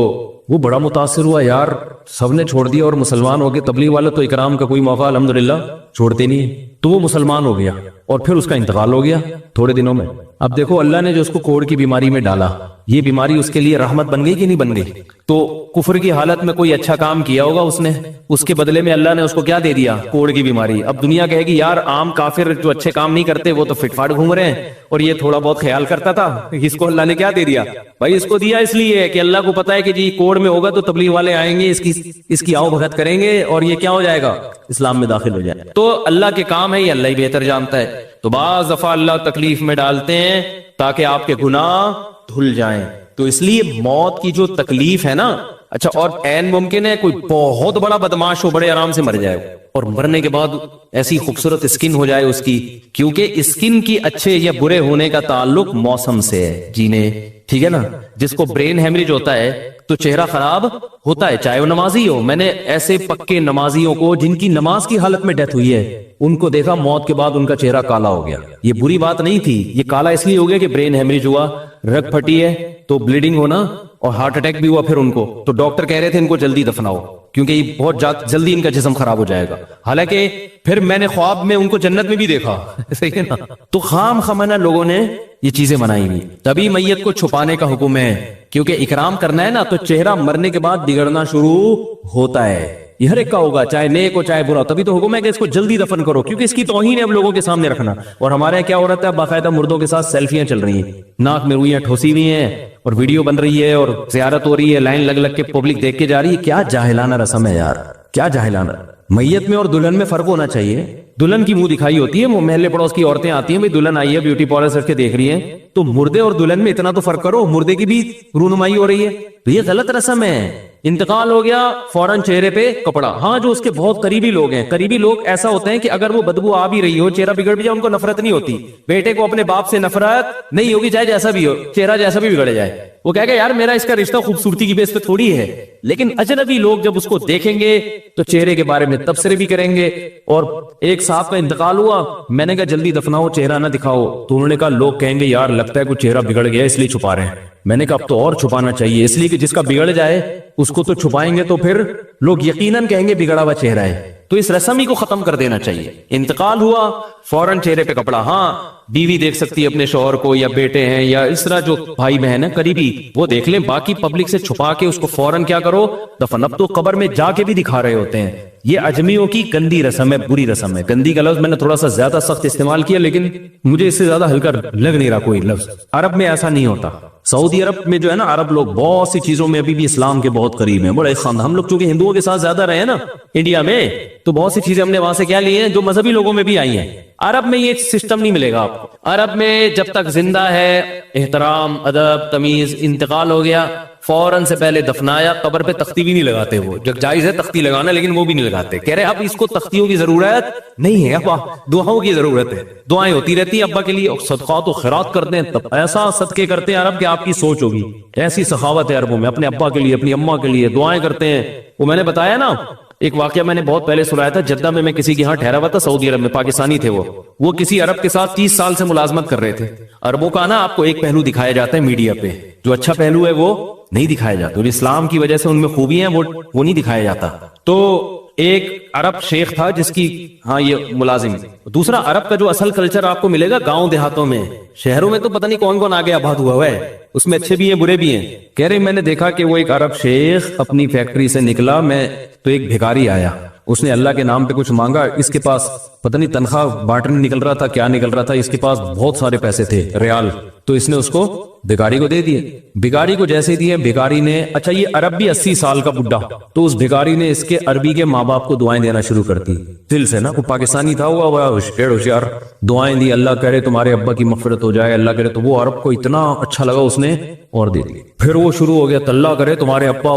وہ بڑا متاثر ہوا، یار سب نے چھوڑ دیا اور مسلمان ہو گئے، تبلیغ والے تو اکرام کا کوئی موقع الحمدللہ چھوڑتے نہیں، تو وہ مسلمان ہو گیا اور پھر اس کا انتقال ہو گیا تھوڑے دنوں میں۔ اب دیکھو اللہ نے جو اس کو کوڑ کی بیماری میں ڈالا، یہ بیماری اس کے لیے رحمت بن گئی کہ نہیں بن گئی؟ تو کفر کی حالت میں کوئی اچھا کام کیا ہوگا اس نے، اس کے بدلے میں اللہ نے اس کو کیا دے دیا؟ کوڑ کی بیماری۔ اب دنیا کہے گی یار عام کافر جو اچھے کام نہیں کرتے وہ تو فٹ فاٹ گھوم رہے ہیں، اور یہ تھوڑا بہت خیال کرتا تھا، اس کو اللہ نے کیا دے دیا؟ بھائی اس کو دیا اس لیے کہ اللہ کو پتا ہے کہ جی کوڑ میں ہوگا تو تبلیغ والے آئیں گے، اس کی آؤ بھگت کریں گے اور یہ کیا ہو جائے گا؟ اسلام میں داخل ہو جائے گا۔ تو اللہ کے کام ہے، یہ اللہ ہی بہتر جانتا ہے۔ تو بعض دفعہ اللہ تکلیف میں ڈالتے ہیں تاکہ آپ کے گناہ دھل جائیں۔ تو اس لیے موت کی جو تکلیف ہے نا، اچھا اور عین ممکن ہے کوئی بہت بڑا بدماش ہو، بڑے آرام سے مر جائے، اور مرنے کے بعد ایسی خوبصورت اسکن ہو جائے اس کی، کیونکہ اسکن کی اچھے یا برے ہونے کا تعلق موسم سے ہے جینے، ٹھیک ہے نا؟ جس کو برین ہیمریج ہوتا ہے تو چہرہ خراب ہوتا ہے، چاہے وہ نمازی ہو۔ میں نے ایسے پکے نمازیوں کو جن کی نماز کی حالت میں ڈیتھ ہوئی ہے، ان کو دیکھا موت کے بعد ان کا چہرہ کالا ہو گیا۔ یہ بری بات نہیں تھی، یہ کالا اس لیے ہو گیا کہ برین ہیمریج ہوا، رگ پھٹی ہے تو بلیڈنگ ہونا، اور ہارٹ اٹیک بھی ہوا پھر ان کو، تو ڈاکٹر کہہ رہے تھے ان کو جلدی دفناؤ کیونکہ یہ بہت جلدی ان کا جسم خراب ہو جائے گا۔ حالانکہ پھر میں نے خواب میں ان کو جنت میں بھی دیکھا، صحیح ہے نا؟ تو خام خمانہ لوگوں نے یہ چیزیں بنائی ہوئی۔ تبھی میت کو چھپانے کا حکم ہے، کیونکہ اکرام کرنا ہے نا، تو چہرہ مرنے کے بعد بگڑنا شروع ہوتا ہے، یہ ہر ایک کا ہوگا، چاہے نیک ہو چاہے برا، تبھی تو حکم ہے کہ اس کو جلدی دفن کرو، کیونکہ اس کی توہین ہے اب لوگوں کے سامنے رکھنا۔ اور ہمارے یہاں کیا ہو رہا ہے، باقاعدہ مردوں کے ساتھ سیلفیاں چل رہی ہیں، ناک میں روئیاں ٹھوسی ہوئی ہیں اور ویڈیو بن رہی ہے اور زیارت ہو رہی ہے، لائن لگ کے پبلک دیکھ کے جا رہی ہے۔ کیا جاہلانہ رسم ہے یار، کیا جاہلانہ۔ میت میں اور دلہن میں فرق ہونا چاہیے۔ دلہن کی منہ دکھائی ہوتی ہے، وہ محلے پڑوس کی عورتیں آتی ہیں، بھائی دلہن آئی ہے بیوٹی پارلر سے دیکھ رہی ہیں، تو مردے اور دلہن میں اتنا تو فرق کرو، مردے کی بھی رونمائی ہو رہی ہے، تو یہ غلط رسم ہے، انتقال ہو گیا فوراً چہرے پہ کپڑا. ہاں جو اس کے بہت قریبی لوگ ہیں, قریبی لوگ ایسا ہوتے ہیں کہ اگر وہ بدبو آ بھی رہی ہو, چہرہ بگڑ بھی جائے, ان کو نفرت نہیں ہوتی. بیٹے کو اپنے باپ سے نفرت نہیں ہوگی, چاہے جیسا بھی ہو, چہرہ جیسا بھی بگڑ جائے. وہ کہے گا یار میرا اس کا رشتہ خوبصورتی کی بیس پہ تھوڑی ہے. لیکن اجنبی لوگ جب اس کو دیکھیں گے تو چہرے کے بارے میں تبصرے بھی کریں گے. اور ایک صاحب کا انتقال ہوا, میں نے کہا جلدی دفناؤ, چہرہ نہ دکھاؤ. تو انہوں نے کہا لوگ کہیں گے یار لگتا ہے کوئی چہرہ بگڑ گیا اس لیے چھپا رہے ہیں. میں نے کہا اب تو اور چھپانا چاہیے, اس لیے کہ جس کا بگڑ جائے اس کو تو چھپائیں گے تو پھر لوگ یقیناً کہیں گے بگڑا ہوا چہرہ ہے. تو اس رسم ہی کو ختم کر دینا چاہیے. انتقال ہوا فوراً چہرے پہ کپڑا. ہاں بیوی دیکھ سکتی ہے اپنے شوہر کو, یا بیٹے ہیں, یا اس طرح جو بھائی بہن ہیں قریبی, وہ دیکھ لیں. باقی پبلک سے چھپا کے اس کو فوراً کیا کرو, دفن. اب تو قبر میں جا کے بھی دکھا رہے ہوتے ہیں. یہ اجمیوں کی گندی رسم ہے, بری رسم ہے. گندی کا لفظ میں نے تھوڑا سا زیادہ سخت استعمال کیا, لیکن مجھے اس سے زیادہ ہلکا لگ نہیں رہا کوئی لفظ. عرب میں ایسا نہیں ہوتا. سعودی عرب میں جو ہے نا, عرب لوگ بہت سی چیزوں میں ابھی بھی اسلام کے بہت قریب ہیں. بڑے خاندان, ہم لوگ چونکہ ہندوؤں کے ساتھ زیادہ رہے ہیں نا انڈیا میں, تو بہت سی چیزیں ہم نے وہاں سے کیا لی ہیں جو مذہبی لوگوں میں بھی آئی ہیں. عرب میں یہ سسٹم نہیں ملے گا آپ کو. عرب میں جب تک زندہ ہے احترام, ادب, تمیز. انتقال ہو گیا فوراً سے پہلے دفنایا. قبر پہ تختی بھی نہیں لگاتے. وہ جب جائز ہے تختی لگانا, لیکن وہ بھی نہیں لگاتے. کہہ رہے اب اس کو تختیوں کی ضرورت نہیں ہے, اب دعاؤں کی ضرورت ہے. دعائیں ہوتی رہتی ہیں ابا کے لیے, صدقات و خیرات کرتے ہیں. تب ایسا صدقے کرتے ہیں عرب کہ آپ کی سوچ ہوگی. ایسی سخاوت ہے عربوں میں, اپنے ابا کے لیے, اپنی اماں کے لیے دعائیں کرتے ہیں. وہ میں نے بتایا نا ایک واقعہ, میں نے بہت پہلے سنایا تھا. جدہ میں کسی کے ہاں ٹھہرا ہوا تھا, سعودی عرب میں, پاکستانی تھے. وہ کسی عرب کے ساتھ 30 سال سے ملازمت کر رہے تھے. عربوں کا نا آپ کو ایک پہلو دکھایا جاتا ہے میڈیا پہ, جو اچھا پہلو ہے وہ نہیں دکھایا جاتا. اور اسلام کی وجہ سے ان میں خوبیاں ہیں وہ نہیں دکھایا جاتا. تو ایک عرب شیخ تھا جس کی, ہاں یہ ملازم. دوسرا عرب کا جو اصل کلچر آپ کو ملے گا گاؤں دیہاتوں میں. شہروں میں تو پتہ نہیں کون کون آگے آباد ہوا ہے, اس میں اچھے بھی ہیں برے بھی ہیں. کہہ رہے میں نے دیکھا کہ وہ ایک عرب شیخ اپنی فیکٹری سے نکلا, میں تو ایک بھکاری آیا, اس نے اللہ کے نام پہ کچھ مانگا. اس کے پاس پتہ نہیں تنخواہ بانٹنے نکل رہا تھا, کیا نکل رہا تھا, اس کے پاس بہت سارے پیسے تھے ریال. تو اس نے اس کو بھکاری کو دے دیے. بھکاری کو جیسے دیے, بھکاری نے, اچھا یہ عرب بھی 80 سال کا بڈھا, تو اس بھکاری نے اس کے عربی کے ماں باپ کو دعائیں دینا شروع کر دی دل سے نا. وہ پاکستانی تھا, وہ بڑا ہوشیار, دعائیں دی, اللہ کرے تمہارے ابا کی مغفرت ہو جائے, اللہ کرے. تو وہ عرب کو اتنا اچھا لگا, اس نے اور دے دی. پھر وہ شروع ہو گیا, اللہ کرے تمہارے ابا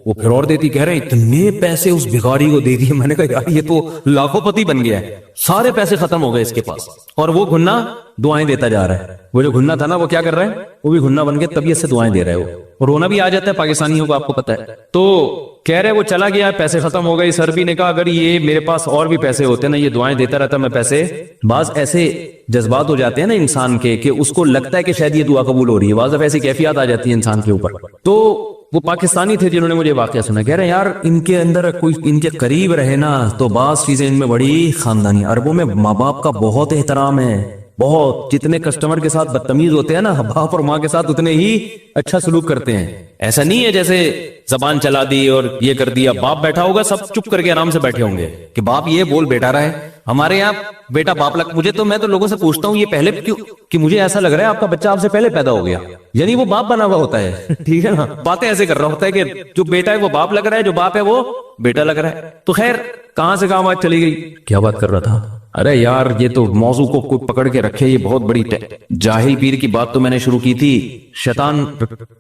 وہ پھر اور دیتی. کہہ رہے اتنے پیسے اس بھکاری کو دے دیے. میں نے کہا یار یہ تو لاکھوں پتی بن گیا ہے, سارے پیسے ختم ہو گئے اس کے پاس. اور وہ گھنا دعائیں دیتا جا رہا ہے. وہ جو گھنا تھا نا, وہ کیا کر رہا ہے, وہ بھی گھنا بن کے طبیعت سے دعائیں دے رہا ہے. وہ اور رونا بھی آ جاتا ہے پاکستانیوں کو, آپ کو پتا ہے. تو کہہ رہے وہ چلا گیا, پیسے ختم ہو گئے. اس عربی نے کہا اگر یہ میرے پاس اور بھی پیسے ہوتے نا, یہ دعائیں دیتا رہتا میں پیسے. بعض ایسے جذبات ہو جاتے ہیں نا انسان کے کہ اس کو لگتا ہے کہ شاید یہ دعا قبول ہو رہی ہے. بعض ایسی کیفیات آ جاتی ہیں انسان کے اوپر. تو وہ پاکستانی تھے جنہوں نے مجھے واقعہ سنا. کہہ رہے یار ان کے اندر کوئی ان کے قریب رہے نا تو بعض چیزیں ان میں بڑی خاندانی. عربوں میں ماں باپ کا بہت احترام ہے, بہت. جتنے کسٹمر کے ساتھ بدتمیز ہوتے ہیں نا, باپ اور ماں کے ساتھ اتنے ہی اچھا سلوک کرتے ہیں. ایسا نہیں ہے جیسے زبان چلا دی اور یہ کر دیا. باپ بیٹھا ہوگا, سب چپ کر کے آرام سے بیٹھے ہوں گے کہ باپ یہ بول بیٹا رہا ہے. ہمارے یہاں بیٹا باپ مجھے تو, میں تو لوگوں سے پوچھتا ہوں یہ پہلے کیوں, کہ مجھے ایسا لگ رہا ہے آپ کا بچہ آپ سے پہلے پیدا ہو گیا, یعنی وہ باپ بنا ہوا ہوتا ہے. ٹھیک ہے نا, باتیں ایسے کر رہا ہوتا ہے کہ جو بیٹا ہے وہ باپ لگ رہا ہے, جو باپ ہے وہ بیٹا لگ رہا ہے. تو خیر کہاں سے کہاں بات چلی گئی, کیا بات کر رہا تھا. ارے یار یہ تو موضوع کو کوئی پکڑ کے رکھے, یہ بہت بڑی جاہل پیر کی بات تو میں نے شروع کی تھی, شیطان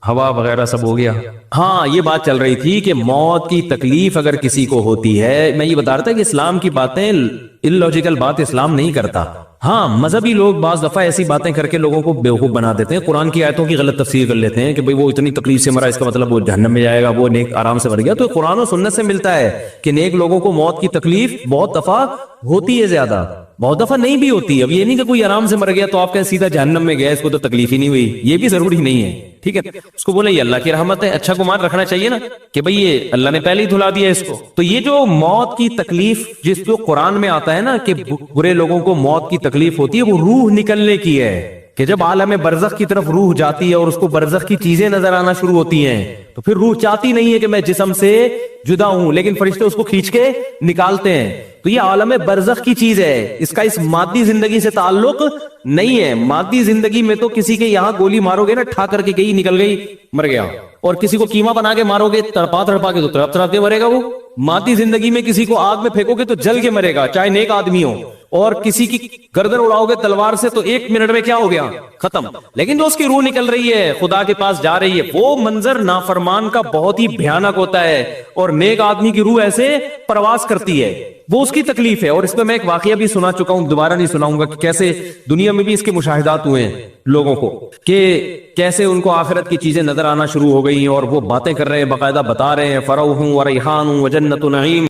ہوا وغیرہ سب ہو گیا. ہاں یہ بات چل رہی تھی کہ موت کی تکلیف اگر کسی کو ہوتی ہے, میں یہ بتا رہا تھا کہ اسلام کی باتیں اللاجیکل بات اسلام نہیں کرتا. ہاں مذہبی لوگ بعض دفعہ ایسی باتیں کر کے لوگوں کو بیوقوف بنا دیتے ہیں, قرآن کی آیتوں کی غلط تفسیر کر لیتے ہیں کہ بھئی وہ اتنی تکلیف سے مرا, اس کا مطلب وہ جہنم میں جائے گا, وہ نیک آرام سے مر گیا. تو قرآن و سنت سے ملتا ہے کہ نیک لوگوں کو موت کی تکلیف بہت دفعہ ہوتی ہے, زیادہ بہت دفعہ نہیں بھی ہوتی. اب یہ نہیں کہ کوئی آرام سے مر گیا تو آپ کہیں سیدھا جہنم میں گیا, اس کو تو تکلیف ہی نہیں ہوئی, یہ بھی ضروری نہیں ہے. ٹھیک ہے, اس کو بولے یہ اللہ کی رحمت ہے, اچھا گمان رکھنا چاہیے نا کہ بھئی یہ اللہ نے پہلے ہی دھلا دیا اس کو. تو یہ جو موت کی تکلیف جس جو قرآن میں آتا ہے نا کہ برے لوگوں کو موت کی تکلیف ہوتی ہے, وہ روح نکلنے کی ہے. کہ جب عالم برزخ کی طرف روح جاتی ہے اور اس کو برزخ کی چیزیں نظر آنا شروع ہوتی ہیں, تو پھر روح چاہتی نہیں ہے کہ میں جسم سے جدا ہوں, لیکن فرشتے اس کو کھینچ کے نکالتے ہیں. تو یہ عالم برزخ کی چیز ہے, اس کا اس مادی زندگی سے تعلق نہیں ہے. مادی زندگی میں تو کسی کے یہاں گولی مارو گے نا, ٹھا کر کے گئی نکل گئی مر گیا, اور کسی کو کیما بنا کے مارو گے تڑپا تڑپا کے تو تڑپ تڑپ کے مرے گا وہ. مادی زندگی میں کسی کو آگ میں پھینکو گے تو جل کے مرے گا, چاہے نیک آدمی ہو. اور کسی کی گردن اڑاؤ گے تلوار سے تو 1 منٹ میں کیا ہو گیا؟ ختم. لیکن جو اس کی روح نکل رہی ہے خدا کے پاس جا رہی ہے، وہ منظر نافرمان کا بہت ہی بھیانک ہوتا ہے، اور نیک آدمی کی روح ایسے پرواز کرتی ہے، وہ اس کی تکلیف ہے. اور اس پہ میں ایک واقعہ بھی سنا چکا ہوں، دوبارہ نہیں سناؤں گا، کہ کیسے دنیا میں بھی اس کے مشاہدات ہوئے ہیں لوگوں کو، کہ کیسے ان کو آخرت کی چیزیں نظر آنا شروع ہو گئی ہیں اور وہ باتیں کر رہے ہیں، باقاعدہ بتا رہے ہیں فروح و ریحان و جنت نعیم.